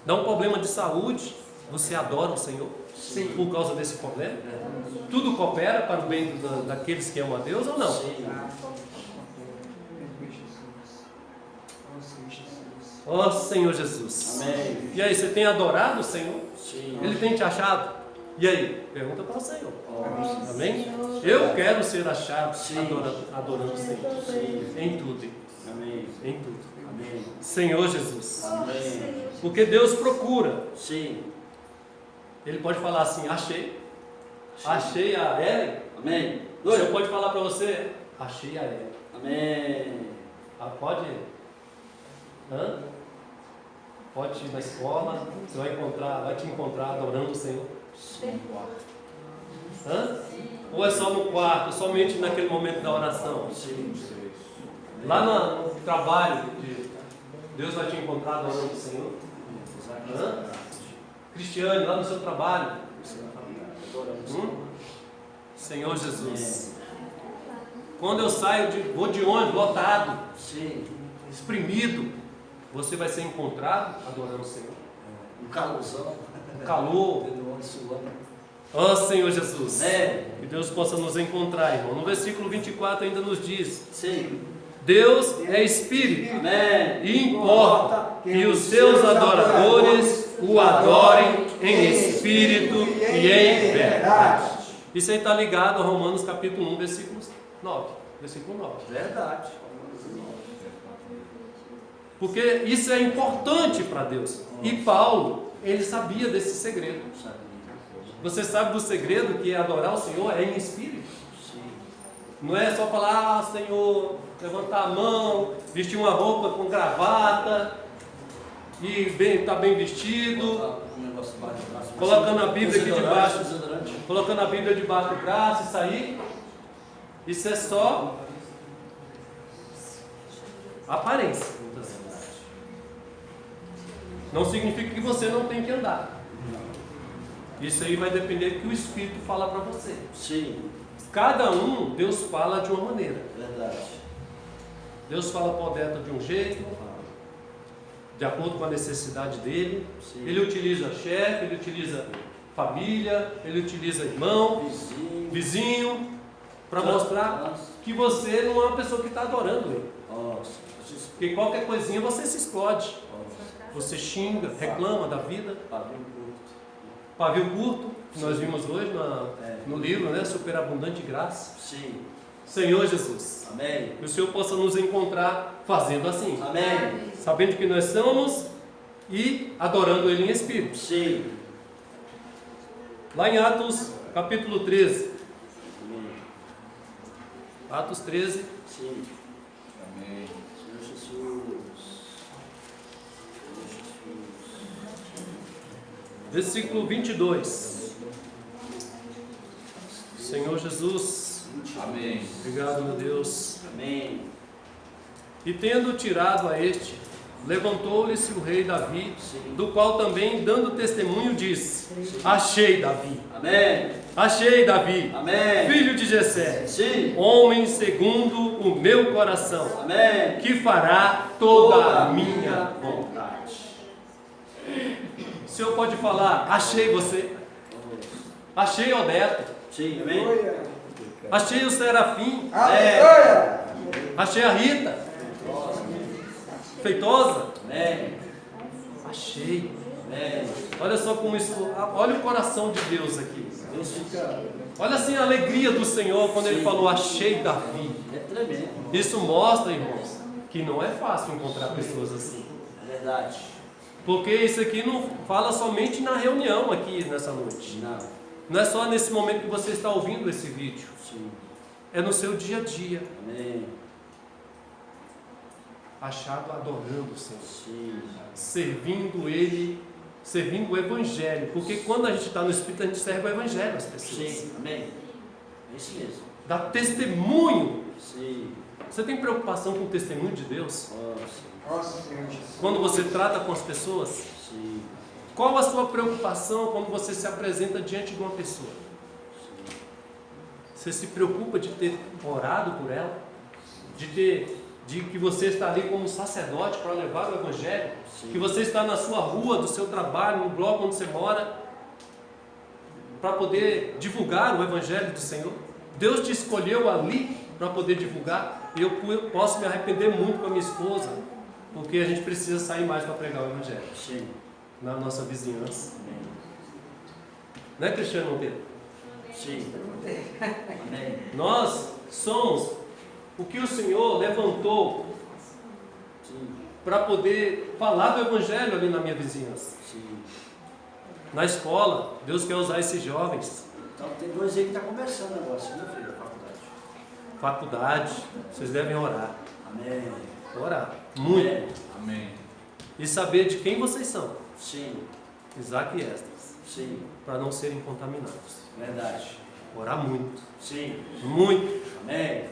Dá um problema de saúde, você adora o Senhor? Sim. Por causa desse problema? Verdade. Tudo coopera para o bem daqueles que amam a Deus ou não? Sim. Ó Senhor Jesus. Amém. E aí, você tem adorado o Senhor? Sim. Ele tem te achado? E aí? Pergunta para o Senhor. Oh, Amém? Eu quero ser achado Sim. adorando o Senhor. Sim. Em tudo. Amém. Em tudo. Amém. Senhor Jesus. Amém. Porque Deus procura. Sim. Ele pode falar assim, achei. Achei a Ellen. Amém. O Senhor pode falar para você, achei a Ellen. Amém. Ah, pode? Hã? Pode ir na escola, você vai te encontrar adorando o Senhor. Hã? Ou é só no quarto, somente naquele momento da oração? Sim. Lá no trabalho, Deus vai te encontrar adorando o Senhor? Hã? Cristiane, lá no seu trabalho? Senhor Jesus. Quando eu vou de ônibus lotado, Sim. exprimido, você vai ser encontrado adorando o Senhor. Um calorzão. Calor. Dentro do ônibus suando. Ó Senhor Jesus. É. Que Deus possa nos encontrar, irmão. No versículo 24 ainda nos diz: Sim. Deus é Espírito. Amém. E importa que os seus adoradores o adorem em Espírito e em verdade. Isso aí está ligado a Romanos capítulo 1, versículo 9. Versículo 9. Verdade. Porque isso é importante para Deus. E Paulo, ele sabia desse segredo. Você sabe do segredo que é adorar o Senhor é em Espírito? Sim. Não é só falar, Senhor, levantar a mão, vestir uma roupa com gravata e estar bem vestido, colocando a Bíblia aqui debaixo, colocando a Bíblia debaixo do braço e sair. Isso é só aparência. Não significa que você não tem que andar. Isso aí vai depender do que o Espírito fala para você. Sim. Cada um, Deus fala de uma maneira. Verdade. Deus fala para o Odeta de um jeito, de acordo com a necessidade dele. Sim. Ele utiliza chefe, ele utiliza família, ele utiliza irmão, vizinho, para mostrar que você não é uma pessoa que está adorando ele. Porque qualquer coisinha você se explode. Você xinga, reclama da vida. Pavio curto, que nós vimos hoje no livro, né? Superabundante graça. Sim. Senhor Jesus. Amém. Que o Senhor possa nos encontrar fazendo assim. Amém. Sabendo que nós somos e adorando Ele em Espírito. Sim. Lá em Atos capítulo 13. Amém. Atos 13. Sim. Amém. Senhor Jesus. Versículo 22. Senhor Jesus. Amém. Obrigado, meu Deus. Amém. E tendo tirado a este, levantou-lhe-se o rei Davi, do qual também, dando testemunho, disse: achei Davi. Amém. Achei Davi, Amém. filho de Jessé, Sim. homem segundo o meu coração, Amém. que fará toda a minha vontade. O Senhor pode falar: achei você, achei Alberto, Sim. Amém. achei o Serafim, Aleluia. achei a Rita, Feitosa, Amém. achei. Amém. Olha só como isso, olha o coração de Deus aqui. Deus fica. Olha assim a alegria do Senhor quando Ele Sim. falou: achei Davi. É tremendo. Isso mostra, irmãos, que não é fácil encontrar pessoas assim. É verdade. Porque isso aqui não fala somente na reunião aqui nessa noite. Não. Não é só nesse momento que você está ouvindo esse vídeo. Sim. É no seu dia a dia. Amém. Achado adorando o Senhor. Sim. Servindo Ele, servindo o Evangelho. Porque quando a gente está no Espírito, a gente serve o Evangelho às pessoas. Sim. Amém. É isso mesmo. Dá testemunho. Sim. Você tem preocupação com o testemunho de Deus? Nossa Senhor Jesus. Quando você trata com as pessoas? Sim. Qual a sua preocupação quando você se apresenta diante de uma pessoa? Você se preocupa de ter orado por ela? De que você está ali como sacerdote para levar o Evangelho? Sim. Que você está na sua rua, do seu trabalho, no bloco onde você mora, para poder divulgar o Evangelho do Senhor? Deus te escolheu ali para poder divulgar. E eu posso me arrepender muito com a minha esposa, porque a gente precisa sair mais para pregar o Evangelho Sim. na nossa vizinhança. Amém. Não é, Cristiano Pedro? Sim. Amém. Nós somos o que o Senhor levantou Sim. para poder falar do Evangelho ali na minha vizinhança. Sim. Na escola, Deus quer usar esses jovens. Então tem dois aí que estão começando agora, segunda-feira, faculdade. Faculdade, vocês devem orar. Amém. Orar. Muito. Amém. Amém. E saber de quem vocês são. Sim. Isaac e Esdras. Sim. Para não serem contaminados. Verdade. Orar muito. Sim. Muito. Amém.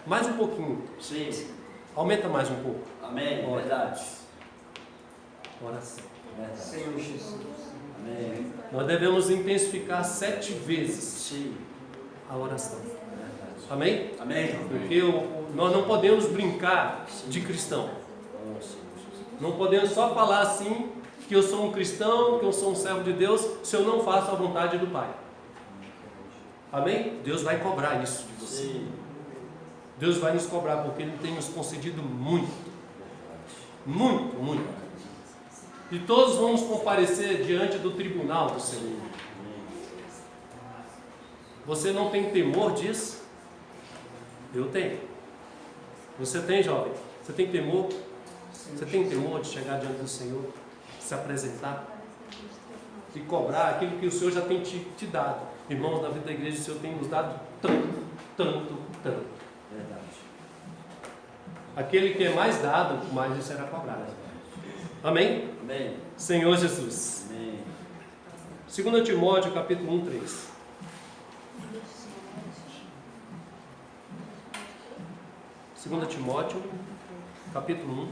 Mais um pouquinho. Sim. Aumenta mais um pouco. Amém. Ora. Verdade. Oração. Verdade. Senhor Jesus. Amém. Nós devemos intensificar 7 vezes Sim. a oração. Verdade. Amém? Amém. Porque nós não podemos brincar de cristão. Oh, Senhor Jesus. Não podemos só falar assim que eu sou um cristão, que eu sou um servo de Deus, se eu não faço a vontade do Pai. Amém? Deus vai cobrar isso de você. Sim. Deus vai nos cobrar porque Ele tem nos concedido muito. Muito, muito. E todos vamos comparecer diante do tribunal do Senhor. Você não tem temor disso? Eu tenho. Você tem, jovem? Você tem temor? Você tem temor de chegar diante do Senhor, se apresentar e cobrar aquilo que o Senhor já tem te dado? Irmãos, na vida da igreja, o Senhor tem nos dado tanto, tanto, tanto. Verdade. Aquele que é mais dado, mais lhe será cobrado. Amém? Amém. Senhor Jesus. Amém. 2 Timóteo, capítulo 1, 3. Segunda Timóteo, capítulo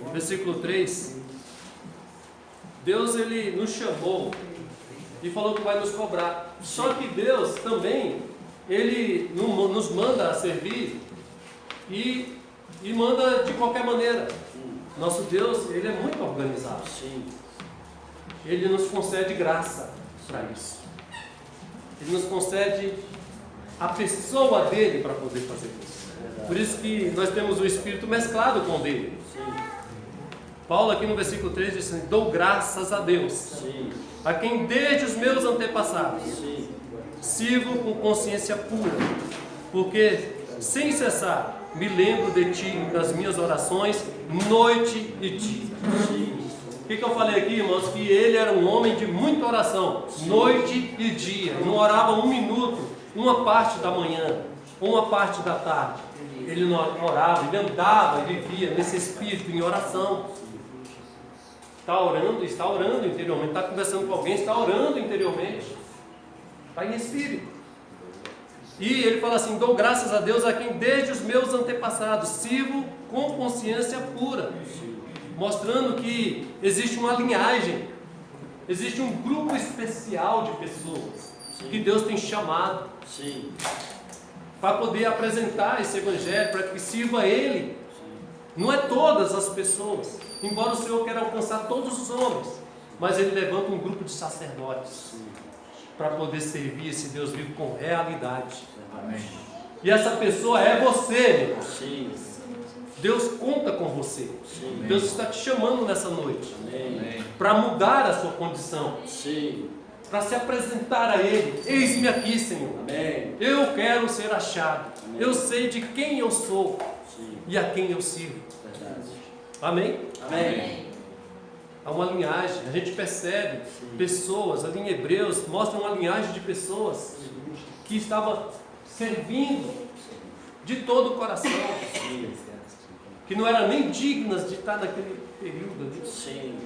1, versículo 3. Deus, Ele nos chamou e falou que vai nos cobrar. Só que Deus também, Ele nos manda a servir e manda de qualquer maneira. Nosso Deus, Ele é muito organizado. Sim. Ele nos concede graça para isso. Ele nos concede a pessoa dele para poder fazer isso. Por isso que nós temos o Espírito mesclado com o dele. Sim. Paulo aqui no versículo 3 diz assim: dou graças a Deus, Sim. a quem desde os meus antepassados Sim. sirvo com consciência pura, porque sem cessar me lembro de ti nas minhas orações, noite e dia. O que eu falei aqui, irmãos? Que ele era um homem de muita oração, noite e dia. Não orava um minuto, uma parte da manhã, uma parte da tarde. Ele não orava, ele andava, ele vivia nesse espírito, em oração. Está orando interiormente, está conversando com alguém, está orando interiormente. Está em espírito. E ele fala assim: dou graças a Deus a quem desde os meus antepassados sirvo com consciência pura, mostrando que existe uma linhagem, existe um grupo especial de pessoas que Deus tem chamado para poder apresentar esse evangelho, para que sirva a Ele. Não é todas as pessoas, embora o Senhor queira alcançar todos os homens, mas Ele levanta um grupo de sacerdotes para poder servir esse Deus vivo com realidade. Amém. E essa pessoa é você, meu irmão. Sim. Deus conta com você. Sim. Deus está te chamando nessa noite Amém. para mudar a sua condição, Sim. para se apresentar a Ele. Eis-me aqui, Senhor. Amém. Eu quero ser achado. Amém. Eu sei de quem eu sou Sim. e a quem eu sirvo. Verdade. Amém? Amém. Há uma linhagem. A gente percebe pessoas, ali em Hebreus, mostra uma linhagem de pessoas que estavam servindo de todo o coração, que não eram nem dignas de estar naquele período ali. Sim.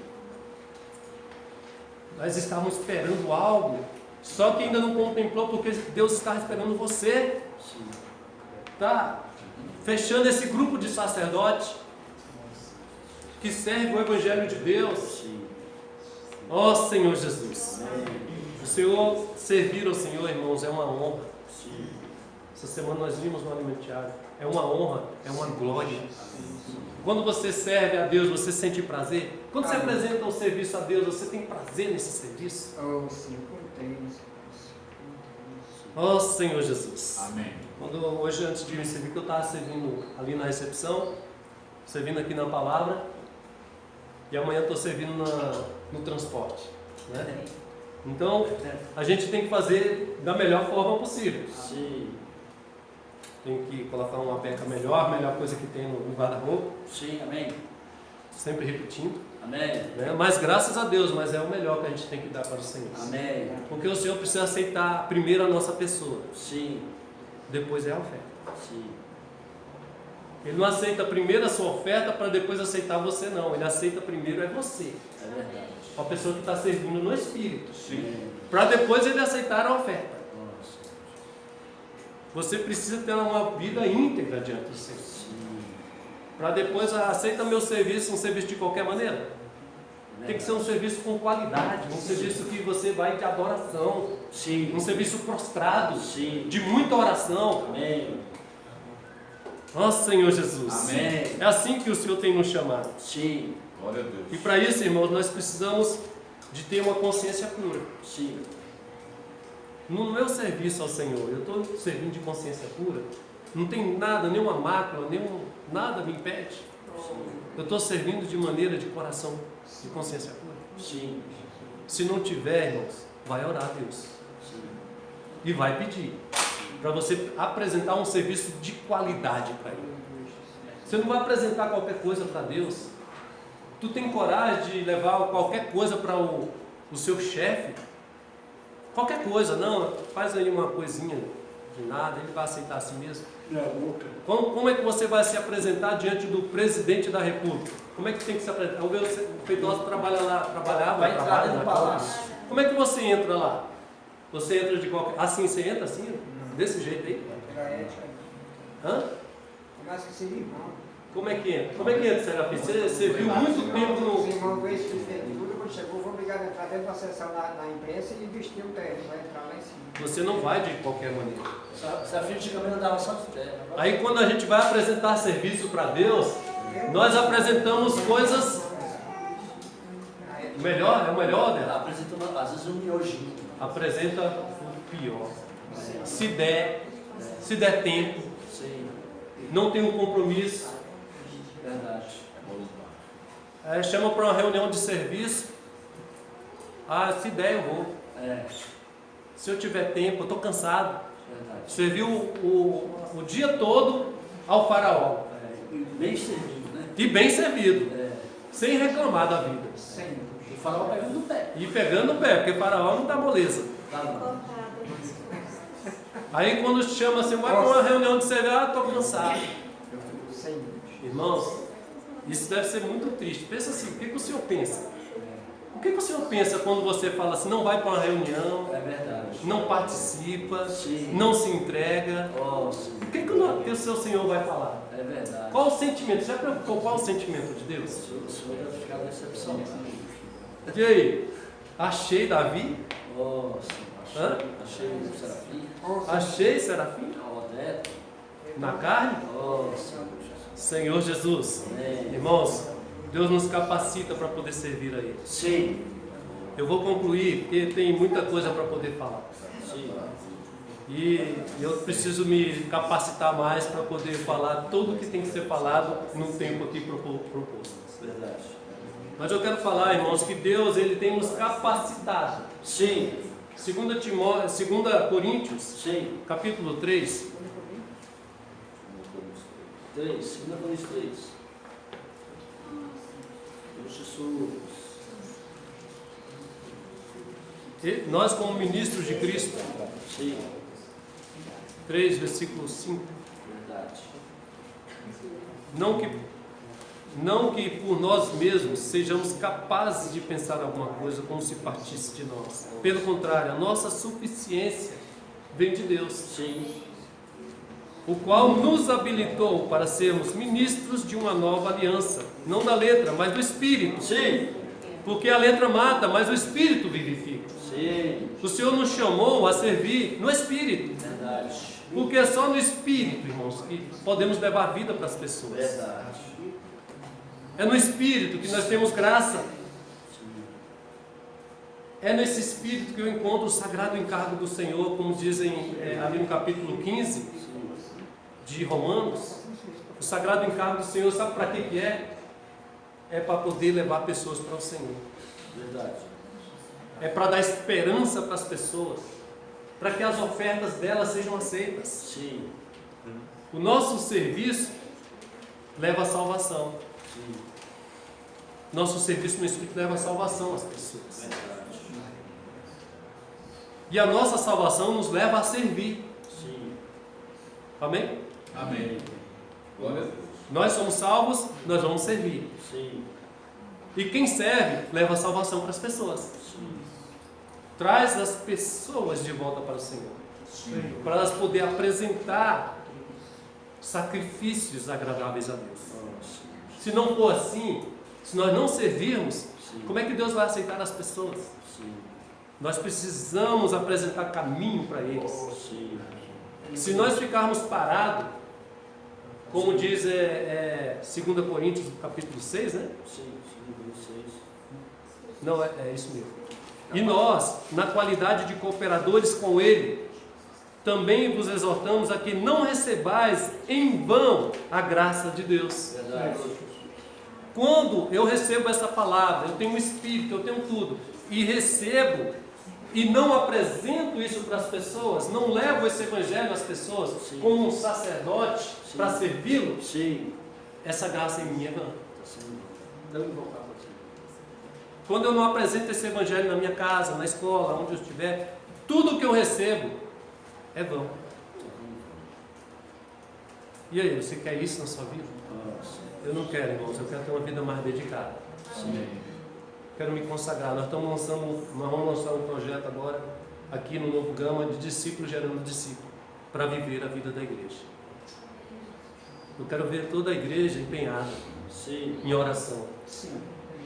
Nós estávamos esperando algo, só que ainda não contemplou, porque Deus está esperando você. Está fechando esse grupo de sacerdotes que serve o Evangelho de Deus. Ó Senhor Jesus, o Senhor, servir ao Senhor, irmãos, é uma honra. Essa semana nós vimos no alimentiário. É uma honra, é uma glória. Quando você serve a Deus, você sente prazer. Quando você apresenta um serviço a Deus, você tem prazer nesse serviço. Oh, sim, contém. Ó Senhor Jesus. Amém. Quando hoje, antes de me servir, que eu estava servindo ali na recepção, servindo aqui na palavra, e amanhã estou servindo no transporte, né? Então, a gente tem que fazer da melhor forma possível. Sim. Tem que colocar uma beca melhor, a melhor coisa que tem no guarda-roupa, Sim. Amém. sempre repetindo, Amém. né? Mas graças a Deus, mas é o melhor que a gente tem que dar para o Senhor. Amém. Porque o Senhor precisa aceitar primeiro a nossa pessoa, Sim. depois é a oferta. Sim. Ele não aceita primeiro a sua oferta para depois aceitar você, não. Ele aceita primeiro é você, É verdade. a pessoa que está servindo no Espírito, Sim. para depois ele aceitar a oferta. Nossa. Você precisa ter uma vida íntegra diante do Senhor, para depois aceita meu serviço, um serviço de qualquer maneira. Tem que ser um serviço com qualidade, um serviço que você vai de adoração, Sim. um serviço prostrado, Sim. de muita oração. Amém. Ó Senhor Jesus, Amém. é assim que o Senhor tem nos chamado. Sim. Glória a Deus. E para isso, irmãos, nós precisamos de ter uma consciência pura. Sim. No meu serviço ao Senhor, eu estou servindo de consciência pura, não tem nada, nenhuma mácula, nada me impede. Eu estou servindo de maneira de coração, de consciência pura. Sim. Se não tiver, irmãos, vai orar a Deus Sim. e vai pedir para você apresentar um serviço de qualidade para Ele. Você não vai apresentar qualquer coisa para Deus. Tu tem coragem de levar qualquer coisa para o seu chefe? Qualquer coisa, não, faz aí uma coisinha de nada, ele vai aceitar assim mesmo. Como é que você vai se apresentar diante do presidente da República? Como é que tem que se apresentar? O Feitosa trabalhava Vai entrar dentro do palácio. Como é que você entra lá? Você entra de qualquer... Assim, você entra assim? Desse jeito aí? Hã? Mas que seria irmão. Como é que entra? Como é que entra, Serafim? Você viu muito tempo Os no... irmãos veem isso tudo, quando chegou, vão obrigar a entrar dentro da sessão na imprensa e vestir o terno, vai entrar lá em cima. Você não vai de qualquer maneira. Se a filha de câmera andava só de terra. Aí quando a gente vai apresentar serviço para Deus, nós apresentamos coisas... Melhor? É o melhor dela? Apresentando, às vezes, um miojinho. Apresenta o pior. Se der tempo, Sim. não tem um compromisso, Verdade. chama para uma reunião de serviço. Ah, se der eu vou. É. Se eu tiver tempo, eu estou cansado. Verdade. Serviu o dia todo ao faraó. É. E bem servido, né? E bem servido, É. sem reclamar da vida. Sim. O faraó pegando no pé. E pegando o pé, porque faraó não dá moleza. Tá bom. Aí quando chama assim, vai para uma reunião de serviço, estou cansado. Sim. Irmãos, isso deve ser muito triste. Pensa assim, o que o senhor pensa? O que o senhor pensa quando você fala assim, não vai para uma reunião, É verdade. não participa, Sim. não se entrega? Oh, sim. O que o seu Senhor vai falar? É verdade. Qual o sentimento? Já preocupou qual o sentimento de Deus? O senhor deve ficar decepcionado. E aí? Achei Davi? Oh, sim. Hã? Achei o Serafim. Achei Serafim? A Odete. Na carne? Oh, Senhor Jesus. Senhor Jesus. Amém. Irmãos, Deus nos capacita para poder servir a Ele. Sim. Eu vou concluir, porque tem muita coisa para poder falar. Sim. E eu preciso me capacitar mais para poder falar tudo o que tem que ser falado no tempo aqui proposto. Verdade. Mas eu quero falar, irmãos, que Deus ele tem nos capacitado. Sim. 2 Coríntios, Sim. capítulo 3. 3. 2 Coríntios 3. Deus Jesus. E nós, como ministros de Cristo, Sim. 3, versículo 5. Verdade. Não que por nós mesmos sejamos capazes de pensar alguma coisa como se partisse de nós. Pelo contrário, a nossa suficiência vem de Deus, Sim. o qual nos habilitou para sermos ministros de uma nova aliança, não da letra, mas do Espírito. Sim. Porque a letra mata, mas o Espírito vivifica. Sim. O Senhor nos chamou a servir no Espírito, Verdade. porque é só no Espírito, irmãos, que podemos levar vida para as pessoas. Verdade. É no Espírito que nós temos graça. É nesse Espírito que eu encontro o sagrado encargo do Senhor, como dizem ali no capítulo 15 de Romanos. O sagrado encargo do Senhor, sabe para que é? É para poder levar pessoas para o Senhor. Verdade. É para dar esperança para as pessoas, para que as ofertas delas sejam aceitas. Sim. O nosso serviço leva a salvação. Sim. Nosso serviço no Espírito leva a salvação às pessoas. Verdade. E a nossa salvação nos leva a servir. Sim. Amém? Amém. Glória a Deus. Nós somos salvos, nós vamos servir. Sim. E quem serve, leva a salvação para as pessoas. Sim. Traz as pessoas de volta para o Senhor. Para elas poderem apresentar sacrifícios agradáveis a Deus. Oh, sim. Se não for assim, se nós não servirmos, Sim. como é que Deus vai aceitar as pessoas? Sim. Nós precisamos apresentar caminho para eles. Sim. Se nós ficarmos parados, como diz 2 Coríntios capítulo 6, né? Sim. 6. Não, é isso mesmo. E nós, na qualidade de cooperadores com Ele, também vos exortamos a que não recebais em vão a graça de Deus. Verdade. Quando eu recebo essa palavra, eu tenho o Espírito, eu tenho tudo, e recebo, e não apresento isso para as pessoas, não levo esse Evangelho às pessoas, Sim. como um sacerdote, Sim. para servi-lo, Sim. essa graça em mim é vã. Está sendo tão invocado assim. Quando eu não apresento esse Evangelho na minha casa, na escola, onde eu estiver, tudo que eu recebo é vão. E aí, você quer isso na sua vida? Eu não quero, irmãos, eu quero ter uma vida mais dedicada. Sim. Quero me consagrar. Nós vamos lançar um projeto agora, aqui no Novo Gama, de discípulos gerando discípulos, para viver a vida da igreja. Eu quero ver toda a igreja empenhada Sim. em oração. Sim.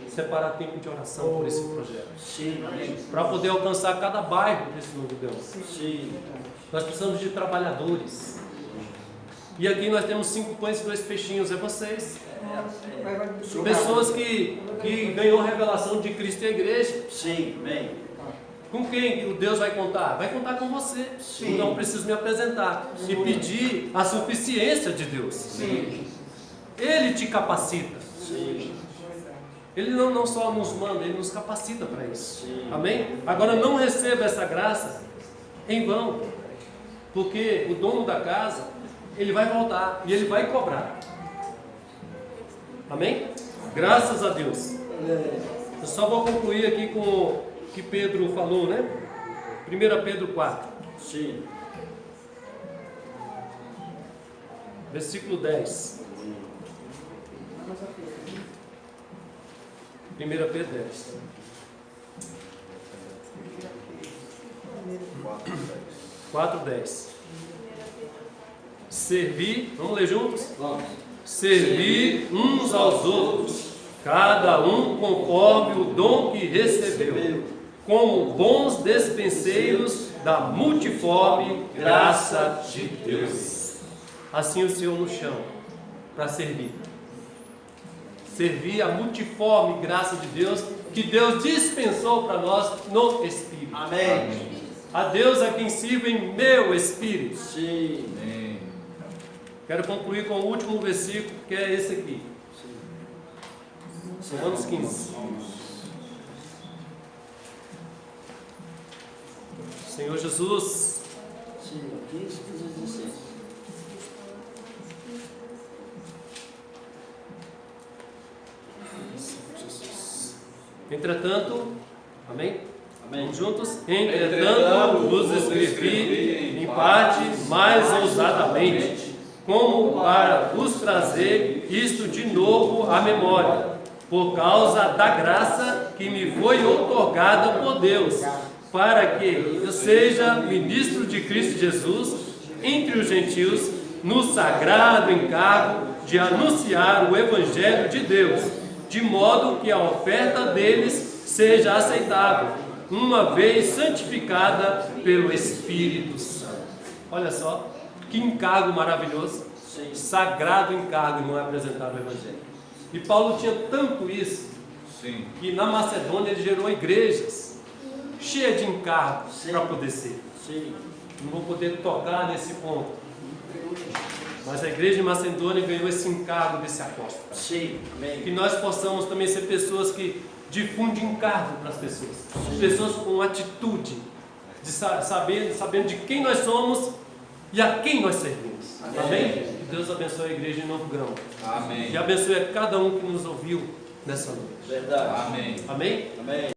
Separar tempo de oração por esse projeto. Sim. Amém. Para poder alcançar cada bairro desse Novo Gama. Sim. Nós precisamos de trabalhadores. E aqui nós temos 5 pães e 2 peixinhos, é vocês. Pessoas que ganhou a revelação de Cristo e a igreja. Sim. Amém. Com quem o Deus vai contar? Vai contar com você. Sim. Então preciso me apresentar e pedir a suficiência de Deus. Sim. Ele te capacita. Sim. Ele não só nos manda, ele nos capacita para isso. Sim. Amém? Agora não receba essa graça em vão, porque o dono da casa, ele vai voltar e ele vai cobrar. Amém? Graças a Deus. Eu só vou concluir aqui com o que Pedro falou, né? 1 Pedro 4, Sim. versículo 10. 1 Pedro 10. 4:10. Servir, vamos ler juntos? Vamos. Servir uns aos outros, cada um conforme o dom que recebeu, como bons despenseiros da multiforme graça de Deus. Assim o Senhor nos chama para servir. Servir a multiforme graça de Deus, que Deus dispensou para nós no Espírito. Amém. A Deus a quem sirvo em meu Espírito. Sim. Amém. Quero concluir com o último versículo, que é esse aqui. Romanos 15. Senhor Jesus, Sim. 15, 16. entretanto, amém? Amém. Vamos juntos? Entretanto, vos escrevi em parte mais ousadamente, como para vos trazer isto de novo à memória, por causa da graça que me foi outorgada por Deus, para que eu seja ministro de Cristo Jesus entre os gentios, no sagrado encargo de anunciar o Evangelho de Deus, de modo que a oferta deles seja aceitável, uma vez santificada pelo Espírito Santo. Olha só, que encargo maravilhoso, Sim. sagrado encargo não é apresentar o Evangelho. E Paulo tinha tanto isso, Sim. que na Macedônia ele gerou igrejas cheias de encargos Sim. para poder ser. Sim. Não vou poder tocar nesse ponto, mas a igreja de Macedônia ganhou esse encargo desse apóstolo. Sim. Amém. Que nós possamos também ser pessoas que difundem encargo para as pessoas, pessoas com atitude, de sabendo de quem nós somos e a quem nós servimos. Amém? Que Deus abençoe a igreja em Novo Grão. Amém. E abençoe a cada um que nos ouviu nessa noite. Verdade. Amém. Amém? Amém.